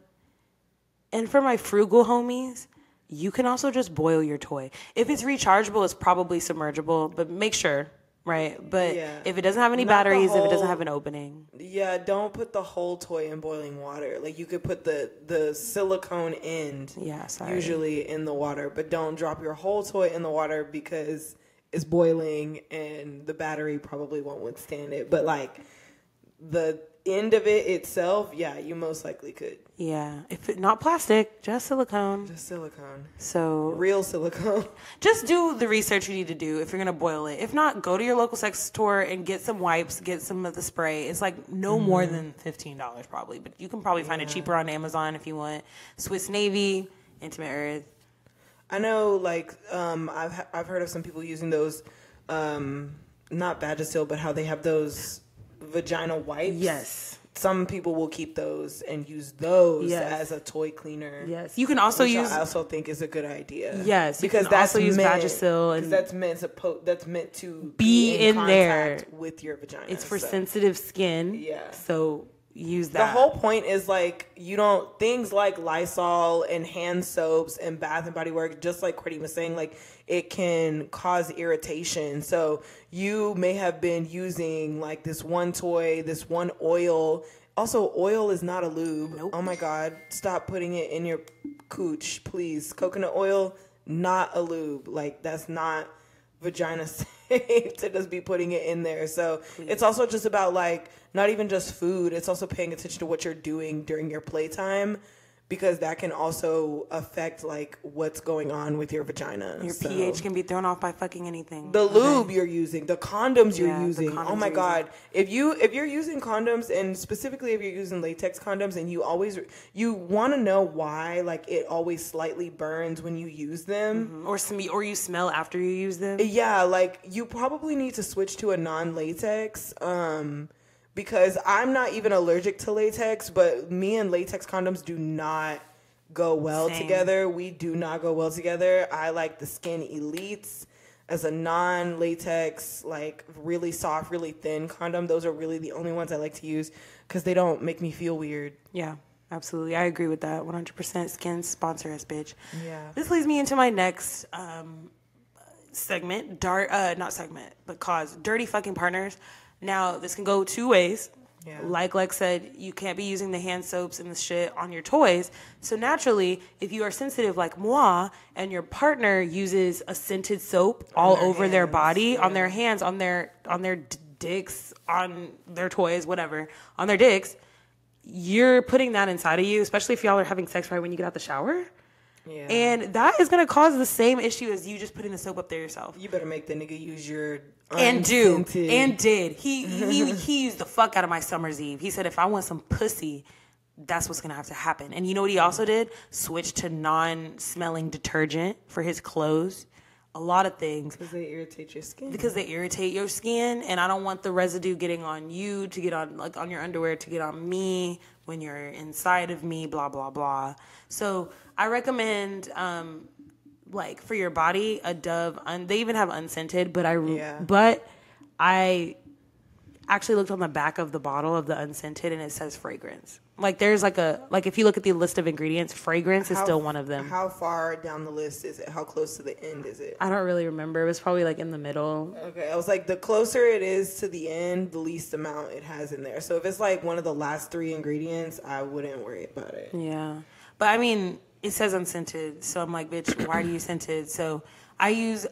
And for my frugal homies, you can also just boil your toy. If it's rechargeable, it's probably submergible, but make sure, right? But if it doesn't have any batteries, if it doesn't have an opening. Yeah, don't put the whole toy in boiling water. Like, you could put the silicone end usually in the water, but don't drop your whole toy in the water because it's boiling and the battery probably won't withstand it. But like the end of it itself, yeah, you most likely could. Yeah, if it, not plastic, just silicone. Just silicone. So real silicone. Just do the research you need to do if you're gonna boil it. If not, go to your local sex store and get some wipes, get some of the spray. It's like no more than $15 probably, but you can probably find it cheaper on Amazon if you want. Swiss Navy, Intimate Earth. I know, like, I've heard of some people using those, not Vagisil, but how they have those vagina wipes. Yes. Some people will keep those and use those as a toy cleaner. Yes. You can also use. I also think is a good idea. Yes. Because that's also use Vagisil, and that's meant to be in there with your vagina. It's for sensitive skin. Yeah. So use that. The whole point is like things like Lysol and hand soaps and Bath and Body Works, just like Courtney was saying, like it can cause irritation. So you may have been using like this one toy, this one oil. Also, oil is not a lube. Nope. Oh my God. Stop putting it in your cooch, please. Coconut oil, not a lube. Like that's not vagina safe to just be putting it in there. So it's also just about like not even just food. It's also paying attention to what you're doing during your playtime, because that can also affect like what's going on with your vagina. Your pH can be thrown off by fucking anything. The lube you're using, the condoms you're using. Oh my God. If you're using condoms, and specifically if you're using latex condoms, and you want to know why like it always slightly burns when you use them, or you smell after you use them. Yeah, like you probably need to switch to a non-latex. Because I'm not even allergic to latex, but me and latex condoms do not go well together. We do not go well together. I like the Skin Elites as a non-latex, like really soft, really thin condom. Those are really the only ones I like to use because they don't make me feel weird. Yeah, absolutely. I agree with that. 100%. Skin, sponsor us, bitch. Yeah. This leads me into my next segment. Not segment, but cause. Dirty fucking partners. Now, this can go two ways. Yeah. Like Lex said, you can't be using the hand soaps and the shit on your toys. So naturally, if you are sensitive like moi, and your partner uses a scented soap all over their body, on their hands, on their dicks, on their toys, whatever, on their dicks, you're putting that inside of you, especially if y'all are having sex right when you get out the shower. Yeah. And that is going to cause the same issue as you just putting the soap up there yourself. You better make the nigga use your did. He used the fuck out of my summer's eve. He said if I want some pussy, that's what's going to have to happen. And you know what he also did? Switch to non-smelling detergent for his clothes. A lot of things. Because they irritate your skin. And I don't want the residue getting on you, to get on like on your underwear, to get on me when you're inside of me, blah, blah, blah. So I recommend, like for your body, a Dove. They even have unscented, but I actually looked on the back of the bottle of the unscented, and it says fragrance. Like there's like if you look at the list of ingredients, fragrance is still one of them. How far down the list is it? How close to the end is it? I don't really remember. It was probably like in the middle. Okay, I was like, the closer it is to the end, the least amount it has in there. So if it's like one of the last 3 ingredients, I wouldn't worry about it. Yeah, but I mean, it says unscented, so I'm like, bitch, why do you scented? So I use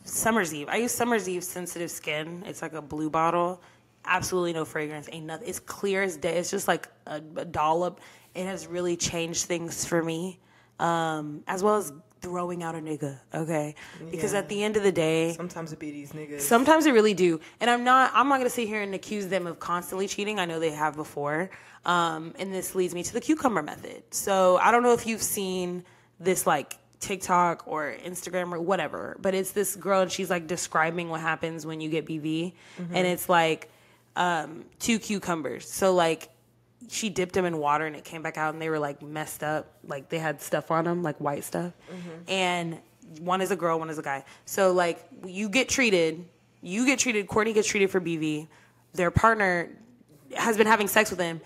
Summer's Eve. I use Summer's Eve Sensitive Skin. It's like a blue bottle. Absolutely no fragrance. Ain't nothing. It's clear as day. It's just like a dollop. It has really changed things for me, as well as throwing out a nigga. Okay, because at the end of the day, sometimes it be these niggas. Sometimes it really do. And I'm not gonna sit here and accuse them of constantly cheating. I know they have before. And this leads me to the cucumber method. So I don't know if you've seen this like TikTok or Instagram or whatever, but it's this girl and she's like describing what happens when you get BV, and it's like 2 cucumbers. So like she dipped them in water and it came back out and they were like messed up. Like they had stuff on them, like white stuff. And one is a girl, one is a guy. So like you get treated, Courtney gets treated for BV. Their partner has been having sex with him.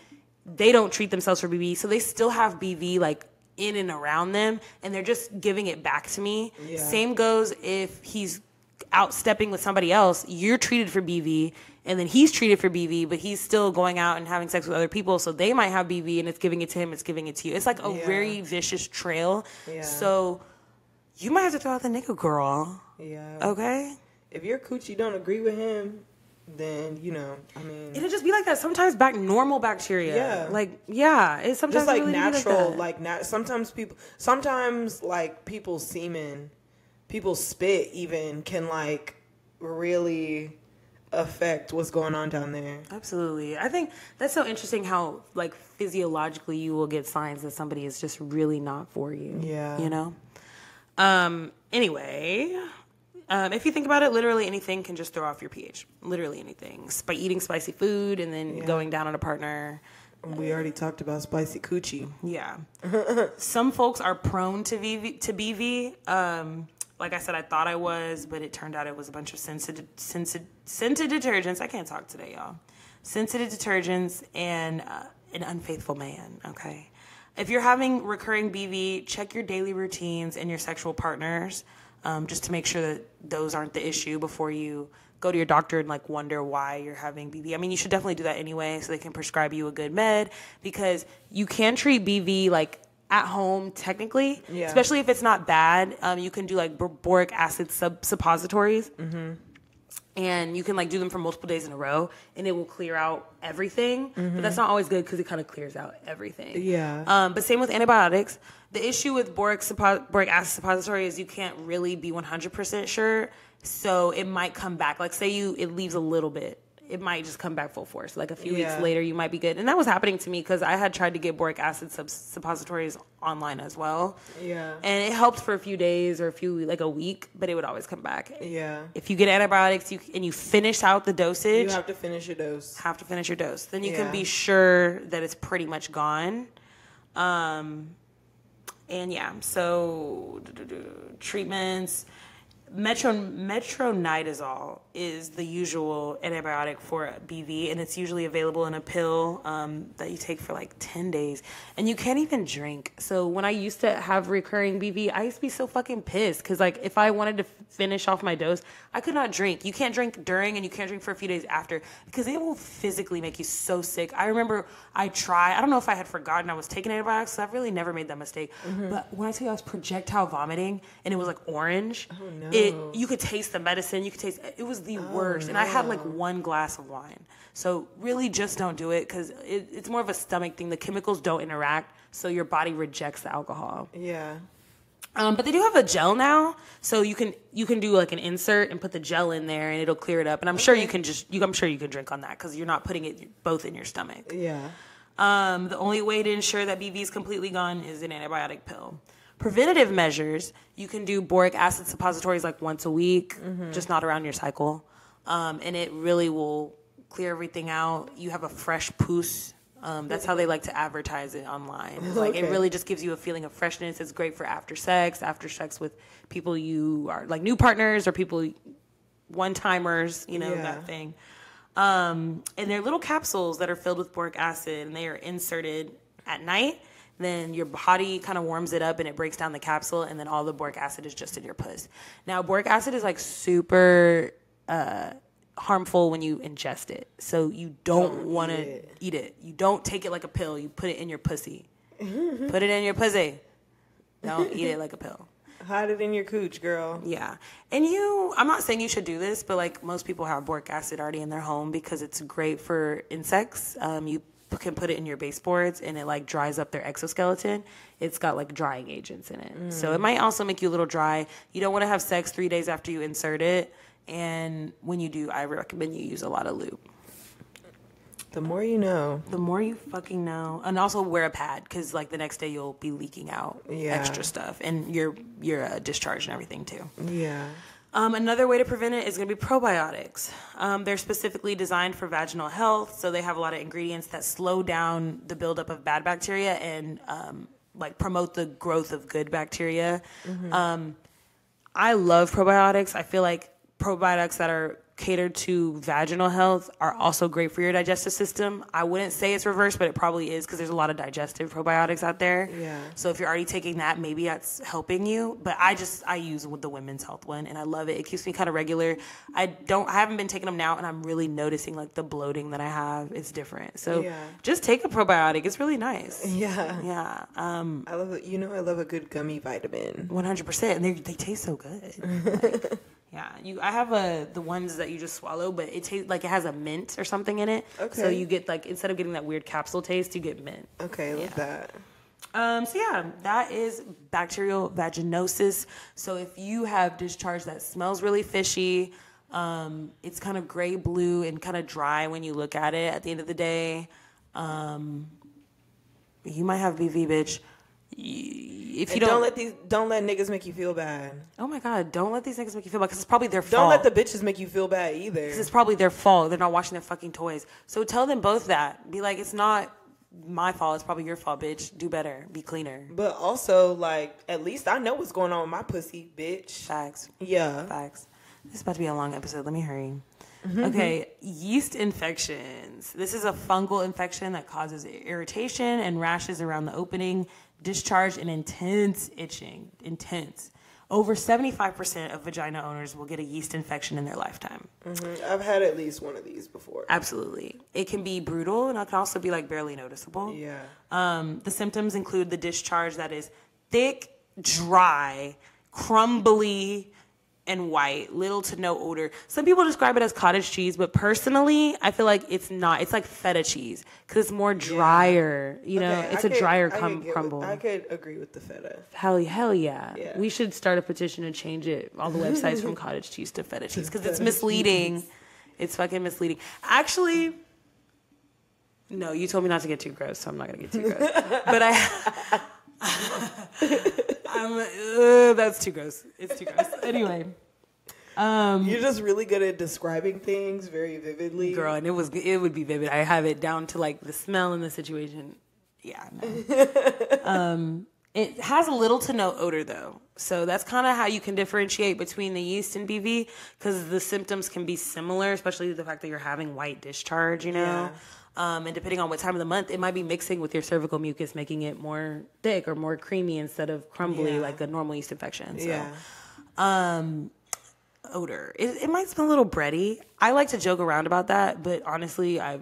They don't treat themselves for BV. So they still have BV like in and around them and they're just giving it back to me. Yeah. Same goes if he's out stepping with somebody else, you're treated for BV, and then he's treated for BV, but he's still going out and having sex with other people, so they might have BV, and it's giving it to him, it's giving it to you. It's like a very vicious trail. Yeah. So you might have to throw out the nigga, girl. Yeah. Okay? If your coochie don't agree with him, then, you know, I mean... It'll just be like that. Sometimes normal bacteria. Yeah. Like, yeah. It's sometimes just like really natural, sometimes people's semen... People's spit even can, like, really affect what's going on down there. Absolutely. I think that's so interesting how, like, physiologically you will get signs that somebody is just really not for you. Yeah. You know? Anyway, if you think about it, literally anything can just throw off your pH. Literally anything. By eating spicy food and then going down on a partner... We already talked about spicy coochie. Yeah. Some folks are prone to BV. Like I said, I thought I was, but it turned out it was a bunch of scented detergents. I can't talk today, y'all. Scented detergents and an unfaithful man, okay? If you're having recurring BV, check your daily routines and your sexual partners just to make sure that those aren't the issue before you go to your doctor and like wonder why you're having BV. I mean, you should definitely do that anyway so they can prescribe you a good med because you can treat BV like at home technically, especially if it's not bad. You can do like boric acid suppositories and you can like do them for multiple days in a row and it will clear out everything. But that's not always good because it kind of clears out everything. Yeah. But same with antibiotics. The issue with boric acid suppository is you can't really be 100% sure. So it might come back. Like say it leaves a little bit. It might just come back full force. Like a few weeks later, you might be good. And that was happening to me because I had tried to get boric acid suppositories online as well. Yeah. And it helped for a few days or a week, but it would always come back. Yeah. If you get antibiotics and you finish out the dosage. You have to finish your dose. Then you can be sure that it's pretty much gone. And so treatments. Metronidazole is the usual antibiotic for BV, and it's usually available in a pill that you take for like 10 days. And you can't even drink. So when I used to have recurring BV, I used to be so fucking pissed because like if I wanted to finish off my dose, I could not drink. You can't drink during and you can't drink for a few days after because it will physically make you so sick. I remember I don't know if I had forgotten I was taking antibiotics, so I've really never made that mistake. But when I tell you I was projectile vomiting and it was like orange, you could taste the medicine. It was the worst. And I had like one glass of wine. So really just don't do it because it's more of a stomach thing. The chemicals don't interact, so your body rejects the alcohol. Yeah. But they do have a gel now, so you can do like an insert and put the gel in there, and it'll clear it up. And I'm sure you can drink on that because you're not putting it both in your stomach. Yeah. The only way to ensure that BV is completely gone is an antibiotic pill. Preventative measures, you can do boric acid suppositories like once a week, just not around your cycle. And it really will clear everything out. You have a fresh poos. That's how they like to advertise it online. It's like it really just gives you a feeling of freshness. It's great for after sex with people you are like new partners or people one-timers, that thing. And they're little capsules that are filled with boric acid, and they are inserted at night. Then your body kind of warms it up and it breaks down the capsule, and then all the boric acid is just in your puss. Now, boric acid is like super harmful when you ingest it. So you don't want to eat it. You don't take it like a pill. You put it in your pussy. Put it in your pussy. Don't eat it like a pill. Hide it in your cooch, girl. Yeah. And I'm not saying you should do this, but like most people have boric acid already in their home because it's great for insects. You can put it in your baseboards and it like dries up their exoskeleton. It's got like drying agents in it. So it might also make you a little dry. You don't want to have sex 3 days after you insert it. And when you do, I recommend you use a lot of lube. The more you know. The more you fucking know. And also wear a pad because like the next day you'll be leaking out extra stuff. And your discharge and everything too. Yeah. Another way to prevent it is going to be probiotics. They're specifically designed for vaginal health, so they have a lot of ingredients that slow down the buildup of bad bacteria and like promote the growth of good bacteria. I love probiotics. I feel like probiotics that are catered to vaginal health are also great for your digestive system. I wouldn't say it's reversed, but it probably is because there's a lot of digestive probiotics out there. Yeah. So if you're already taking that, maybe that's helping you. But I use the women's health one and I love it. It keeps me kind of regular. I haven't been taking them now and I'm really noticing like the bloating that I have is different. So just take a probiotic. It's really nice. Yeah. Yeah. I love it. You know, I love a good gummy vitamin. 100%. And they taste so good. Like, yeah, I have the ones that you just swallow, but it tastes like it has a mint or something in it. Okay. So you get like, instead of getting that weird capsule taste, you get mint. Okay, love that. So yeah, that is bacterial vaginosis. So if you have discharge that smells really fishy, it's kind of gray blue and kind of dry when you look at it at the end of the day, you might have BV, bitch. If you don't let niggas make you feel bad. Oh my God, don't let these niggas make you feel bad because it's probably their fault. Don't let the bitches make you feel bad either. Because it's probably their fault. They're not washing their fucking toys. So tell them both that. Be like, it's not my fault. It's probably your fault, bitch. Do better. Be cleaner. But also, like, at least I know what's going on with my pussy, bitch. Facts. Yeah. Facts. This is about to be a long episode. Let me hurry. Okay, yeast infections. This is a fungal infection that causes irritation and rashes around the opening, discharge, and intense itching. Intense. Over 75% of vagina owners will get a yeast infection in their lifetime. I've had at least one of these before. Absolutely. It can be brutal, and it can also be like barely noticeable. Yeah. The symptoms include the discharge that is thick, dry, crumbly, and white, little to no odor. Some people describe it as cottage cheese, but personally, I feel like it's not. It's like feta cheese because it's more drier. You know, it's a drier crumble. I could agree with the feta. Hell yeah. We should start a petition to change it. All the websites from cottage cheese to feta cheese because it's misleading. It's fucking misleading. Actually, no, you told me not to get too gross, so I'm not gonna get too gross. But that's too gross. It's too gross. Anyway. You're just really good at describing things very vividly. Girl, and it would be vivid. I have it down to like the smell and the situation. Yeah. No. It has little to no odor though. So that's kind of how you can differentiate between the yeast and BV because the symptoms can be similar, especially the fact that you're having white discharge, you know? Yeah. And depending on what time of the month, it might be mixing with your cervical mucus, making it more thick or more creamy instead of crumbly like a normal yeast infection. So, odor. It might smell a little bready. I like to joke around about that, but honestly, I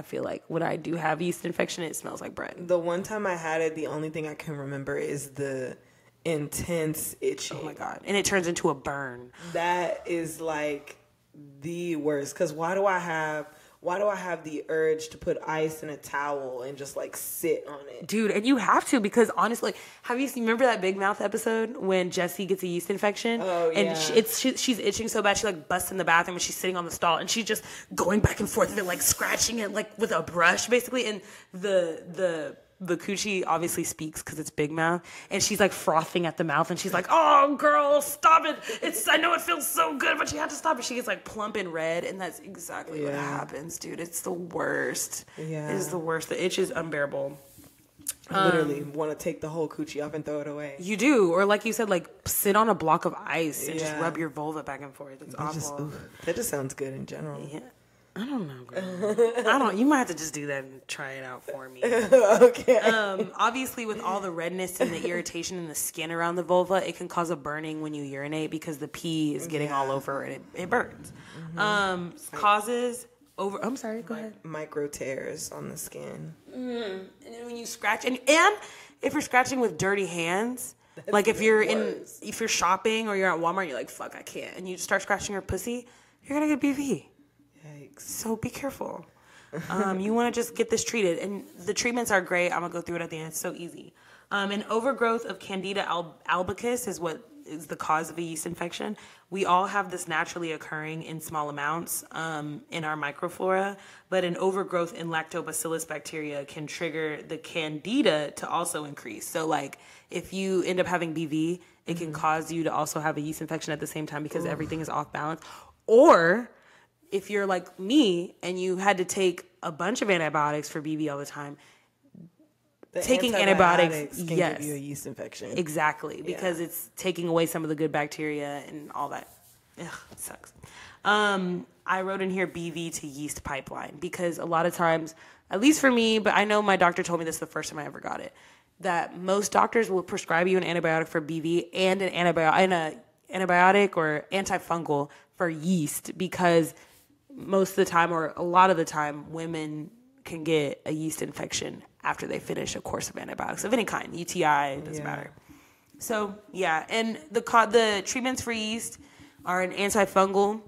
feel like when I do have yeast infection, it smells like bread. The one time I had it, the only thing I can remember is the intense itching. Oh my God. And it turns into a burn. That is like the worst. Because why do I have the urge to put ice in a towel and just like sit on it? Dude, and you have to because honestly, remember that Big Mouth episode when Jessie gets a yeast infection? Oh, yeah. And she's itching so bad, she like busts in the bathroom and she's sitting on the stall and she's just going back and forth with it, like scratching it like with a brush basically. And the coochie obviously speaks because it's Big Mouth, and she's like frothing at the mouth, and she's like, "Oh, girl, stop it! I know it feels so good, but you have to stop it." She gets like plump and red, and that's exactly what happens, dude. It's the worst. Yeah, it is the worst. The itch is unbearable. Literally want to take the whole coochie off and throw it away. You do, or like you said, like sit on a block of ice and just rub your vulva back and forth. It's awful. That just sounds good in general. Yeah. I don't know, girl. You might have to just do that and try it out for me. Okay. Obviously, with all the redness and the irritation in the skin around the vulva, it can cause a burning when you urinate because the pee is getting all over and it burns. Causes over. I'm sorry. Go ahead. Micro tears on the skin. And then when you scratch, and if you're scratching with dirty hands. Like if you're shopping or you're at Walmart, you're like, fuck, I can't, and you start scratching your pussy, you're gonna get BV. So be careful. You want to just get this treated. And the treatments are great. I'm going to go through it at the end. It's so easy. An overgrowth of Candida albicans is what is the cause of a yeast infection. We all have this naturally occurring in small amounts in our microflora, but an overgrowth in lactobacillus bacteria can trigger the candida to also increase. So like if you end up having BV, it can cause you to also have a yeast infection at the same time because everything is off balance. Or if you're like me and you had to take a bunch of antibiotics for BV all the time, taking antibiotics can give you a yeast infection. Exactly, because it's taking away some of the good bacteria and all that. Ugh, it sucks. I wrote in here BV to yeast pipeline because a lot of times, at least for me, but I know my doctor told me this the first time I ever got it, that most doctors will prescribe you an antibiotic for BV and an antibiotic or antifungal for yeast because most of the time or a lot of the time women can get a yeast infection after they finish a course of antibiotics of any kind, UTI, doesn't matter. So yeah, and the treatments for yeast are an antifungal,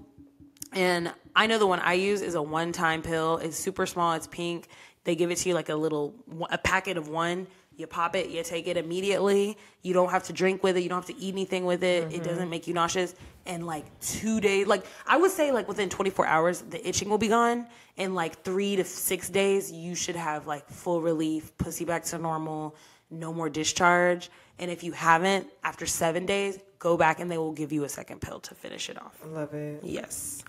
and I know the one I use is a one-time pill. It's super small, it's pink. They give it to you like a packet of one. You pop it, you take it immediately. You don't have to drink with it. You don't have to eat anything with it. It doesn't make you nauseous. And like 2 days, like I would say like within 24 hours, the itching will be gone. And like 3 to 6 days, you should have like full relief, pussy back to normal, no more discharge. And if you haven't, after 7 days, go back and they will give you a second pill to finish it off. I love it. Yes.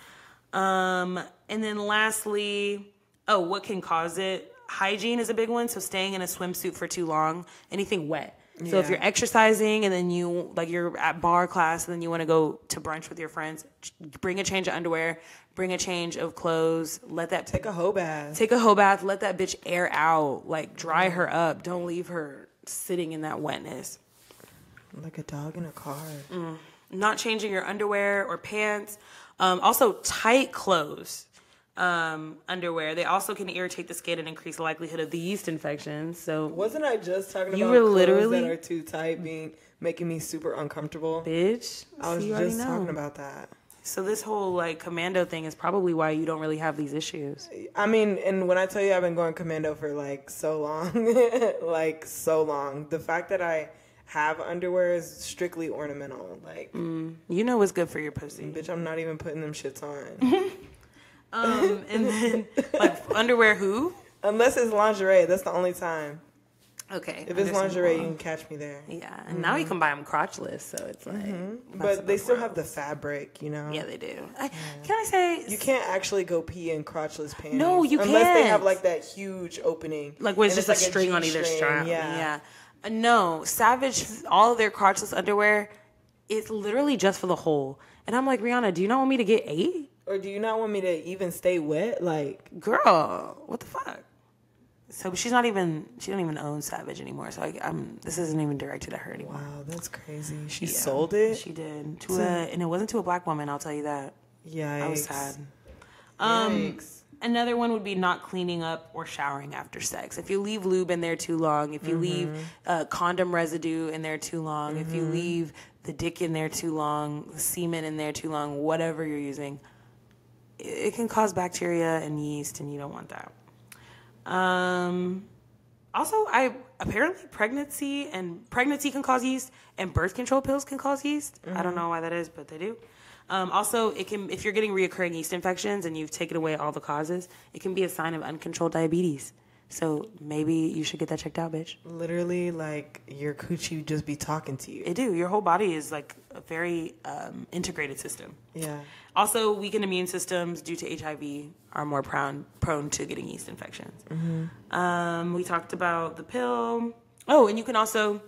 And then lastly, what can cause it? Hygiene is a big one. So staying in a swimsuit for too long, anything wet. So if you're exercising and then you're at bar class and then you want to go to brunch with your friends, bring a change of underwear, bring a change of clothes, take a hoe bath. Let that bitch air out, like dry her up. Don't leave her sitting in that wetness. Like a dog in a car. Not changing your underwear or pants. Also tight clothes. Underwear. They also can irritate the skin and increase the likelihood of the yeast infections. So wasn't I just talking about clothes that are too tight making me super uncomfortable? Bitch, I was just talking about that. So this whole like commando thing is probably why you don't really have these issues. I mean, and when I tell you I've been going commando for like so long, the fact that I have underwear is strictly ornamental. Like, you know what's good for your pussy. Bitch, I'm not even putting them shits on. And then, like, underwear who? Unless it's lingerie. That's the only time. Okay. If it's lingerie, you can catch me there. Yeah. And now you can buy them crotchless, so it's like... But they still have the fabric, you know? Yeah, they do. Can I say... You can't actually go pee in crotchless panties. No, you can't. Unless they have, like, that huge opening. Like, where it's just like a string on either strap. Yeah. No. Savage, all of their crotchless underwear, it's literally just for the hole. And I'm like, Rihanna, do you not want me to get 8? Or do you not want me to even stay wet? Like, girl, what the fuck? So she don't even own Savage anymore. So this isn't even directed at her anymore. Wow, that's crazy. She sold it? She did. And it wasn't to a black woman, I'll tell you that. Yikes. I was sad. Yikes. Another one would be not cleaning up or showering after sex. If you leave lube in there too long, if you leave condom residue in there too long, if you leave the dick in there too long, semen in there too long, whatever you're using, it can cause bacteria and yeast, and you don't want that. Also, apparently pregnancy can cause yeast, and birth control pills can cause yeast. I don't know why that is, but they do. Also, it can, if you're getting reoccurring yeast infections and you've taken away all the causes, it can be a sign of uncontrolled diabetes. So maybe you should get that checked out, bitch. Literally, like, your coochie just be talking to you. It do. Your whole body is like a very integrated system. Yeah. Also, weakened immune systems due to HIV are more prone to getting yeast infections. We talked about the pill. Oh, and you can also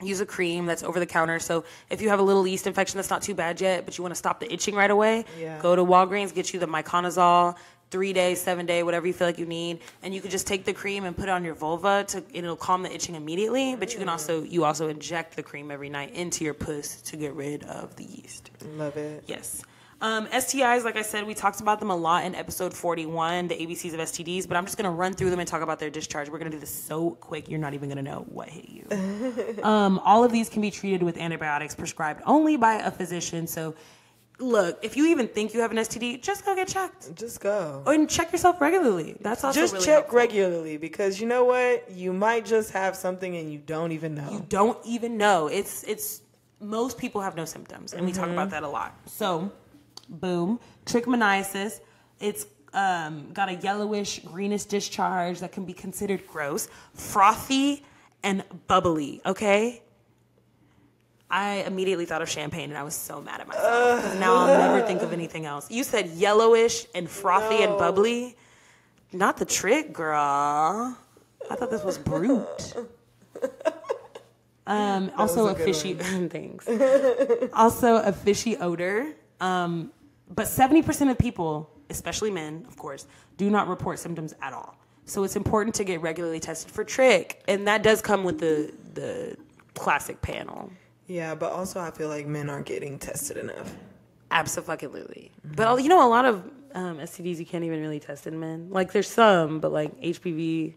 use a cream that's over the counter. So if you have a little yeast infection that's not too bad yet, but you want to stop the itching right away, go to Walgreens, get you the Myconazole, 3-day, 7-day, whatever you feel like you need, and you could just take the cream and put it on your vulva and it'll calm the itching immediately. But you can also inject the cream every night into your puss to get rid of the yeast. Love it. Yes. STIs, like I said, we talked about them a lot in episode 41, the ABCs of STDs, but I'm just going to run through them and talk about their discharge. We're going to do this so quick, you're not even going to know what hit you. All of these can be treated with antibiotics prescribed only by a physician. So, look, if you even think you have an STD, just go get checked. Just go. And check yourself regularly. That's also just really check helpful. regularly, because you know what? You might just have something and you don't even know. You don't even know. It's most people have no symptoms, and we talk about that a lot. So, boom, trichomoniasis. It's got a yellowish, greenish discharge that can be considered gross, frothy, and bubbly. Okay. I immediately thought of champagne, and I was so mad at myself because now I'll never think of anything else. You said yellowish and frothy and bubbly. Not the trick, girl. I thought this was brute. Also a fishy things. Also a fishy odor. But 70% of people, especially men, of course, do not report symptoms at all. So it's important to get regularly tested for trick, and that does come with the classic panel. Yeah, but also I feel like men aren't getting tested enough. Absolutely. But you know, a lot of STDs you can't even really test in men. Like there's some, but like HPV,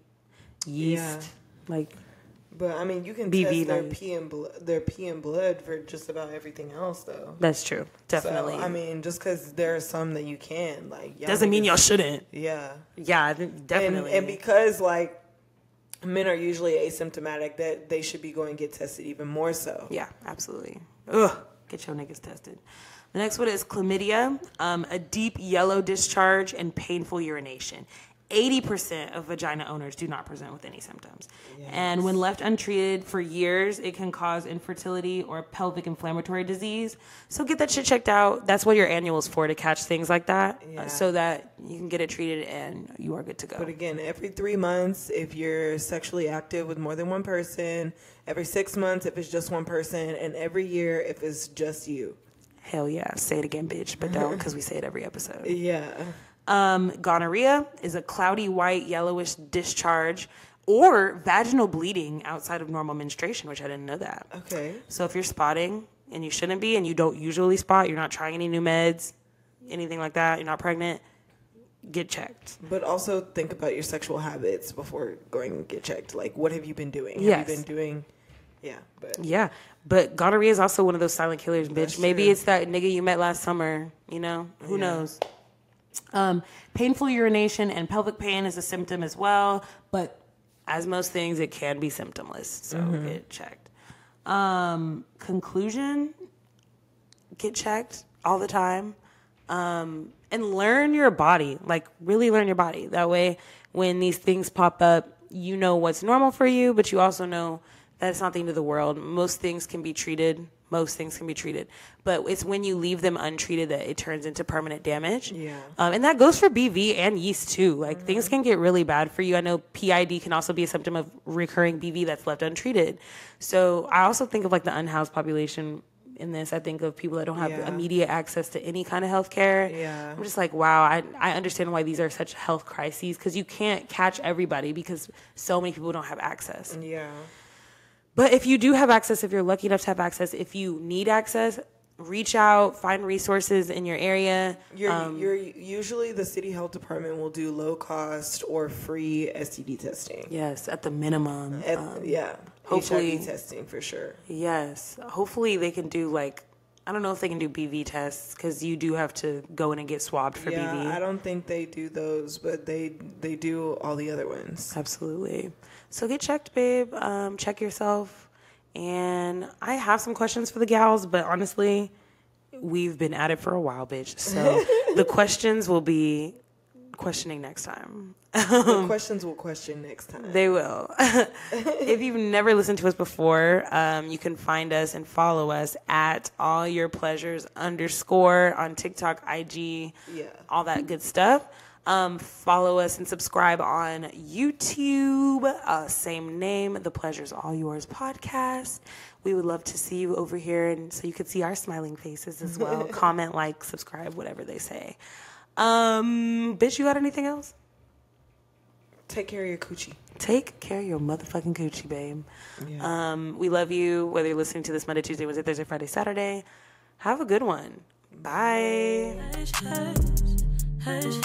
yeast, like. But I mean, you can BV test their pee and blood for just about everything else, though. That's true, definitely. So, I mean, just because there are some that you can, like, doesn't mean y'all shouldn't. Yeah. Yeah, definitely. And because like men are usually asymptomatic, that they should be going to get tested even more so. Yeah, absolutely. Ugh, get your niggas tested. The next one is chlamydia, a deep yellow discharge and painful urination. 80% of vagina owners do not present with any symptoms. Yes. And when left untreated for years, it can cause infertility or pelvic inflammatory disease. So get that shit checked out. That's what your annual is for, to catch things like that, so that you can get it treated and you are good to go. But again, every 3 months, if you're sexually active with more than one person, every 6 months if it's just one person, and every year if it's just you. Hell yeah. Say it again, bitch. But don't, because we say it every episode. Yeah. Gonorrhea is a cloudy white yellowish discharge or vaginal bleeding outside of normal menstruation, which I didn't know that. Okay. So if you're spotting and you shouldn't be, and you don't usually spot, you're not trying any new meds, anything like that, you're not pregnant, get checked. But also think about your sexual habits before going and get checked. Like, what have you been doing? Yes. Have you been doing... Yeah, but gonorrhea is also one of those silent killers, bitch. That's Maybe true. It's that nigga you met last summer, you know? Who knows? Painful urination and pelvic pain is a symptom as well, but as most things, it can be symptomless, so get checked. Conclusion, get checked all the time, and learn your body, like really learn your body. That way, when these things pop up, you know what's normal for you, but you also know that it's not the end of the world. Most things can be treated. But it's when you leave them untreated that it turns into permanent damage. Yeah. And that goes for BV and yeast too. Like things can get really bad for you. I know PID can also be a symptom of recurring BV that's left untreated. So I also think of like the unhoused population in this. I think of people that don't have immediate access to any kind of health care. Yeah. I'm just like, wow, I understand why these are such health crises, because you can't catch everybody because so many people don't have access. Yeah. But if you do have access, if you're lucky enough to have access, if you need access, reach out, find resources in your area. You're usually the city health department will do low cost or free STD testing. Yes, at the minimum. Hopefully HIV testing for sure. Yes, hopefully they can do like, I don't know if they can do BV tests, because you do have to go in and get swabbed for BV. I don't think they do those, but they do all the other ones. Absolutely. So get checked, babe. Check yourself. And I have some questions for the gals, but honestly, we've been at it for a while, bitch. So the questions will be questioning next time. The questions will question next time. They will. If you've never listened to us before, you can find us and follow us at allyourpleasures_ on TikTok, IG, all that good stuff. Follow us and subscribe on YouTube. Same name, The Pleasure's All Yours podcast. We would love to see you over here, and so you could see our smiling faces as well. Comment, like, subscribe, whatever they say. Bitch, you got anything else? Take care of your coochie. Take care of your motherfucking coochie, babe. Yeah. We love you, whether you're listening to this Monday, Tuesday, Wednesday, Thursday, Friday, Saturday. Have a good one. Bye. Hush, hush, hush.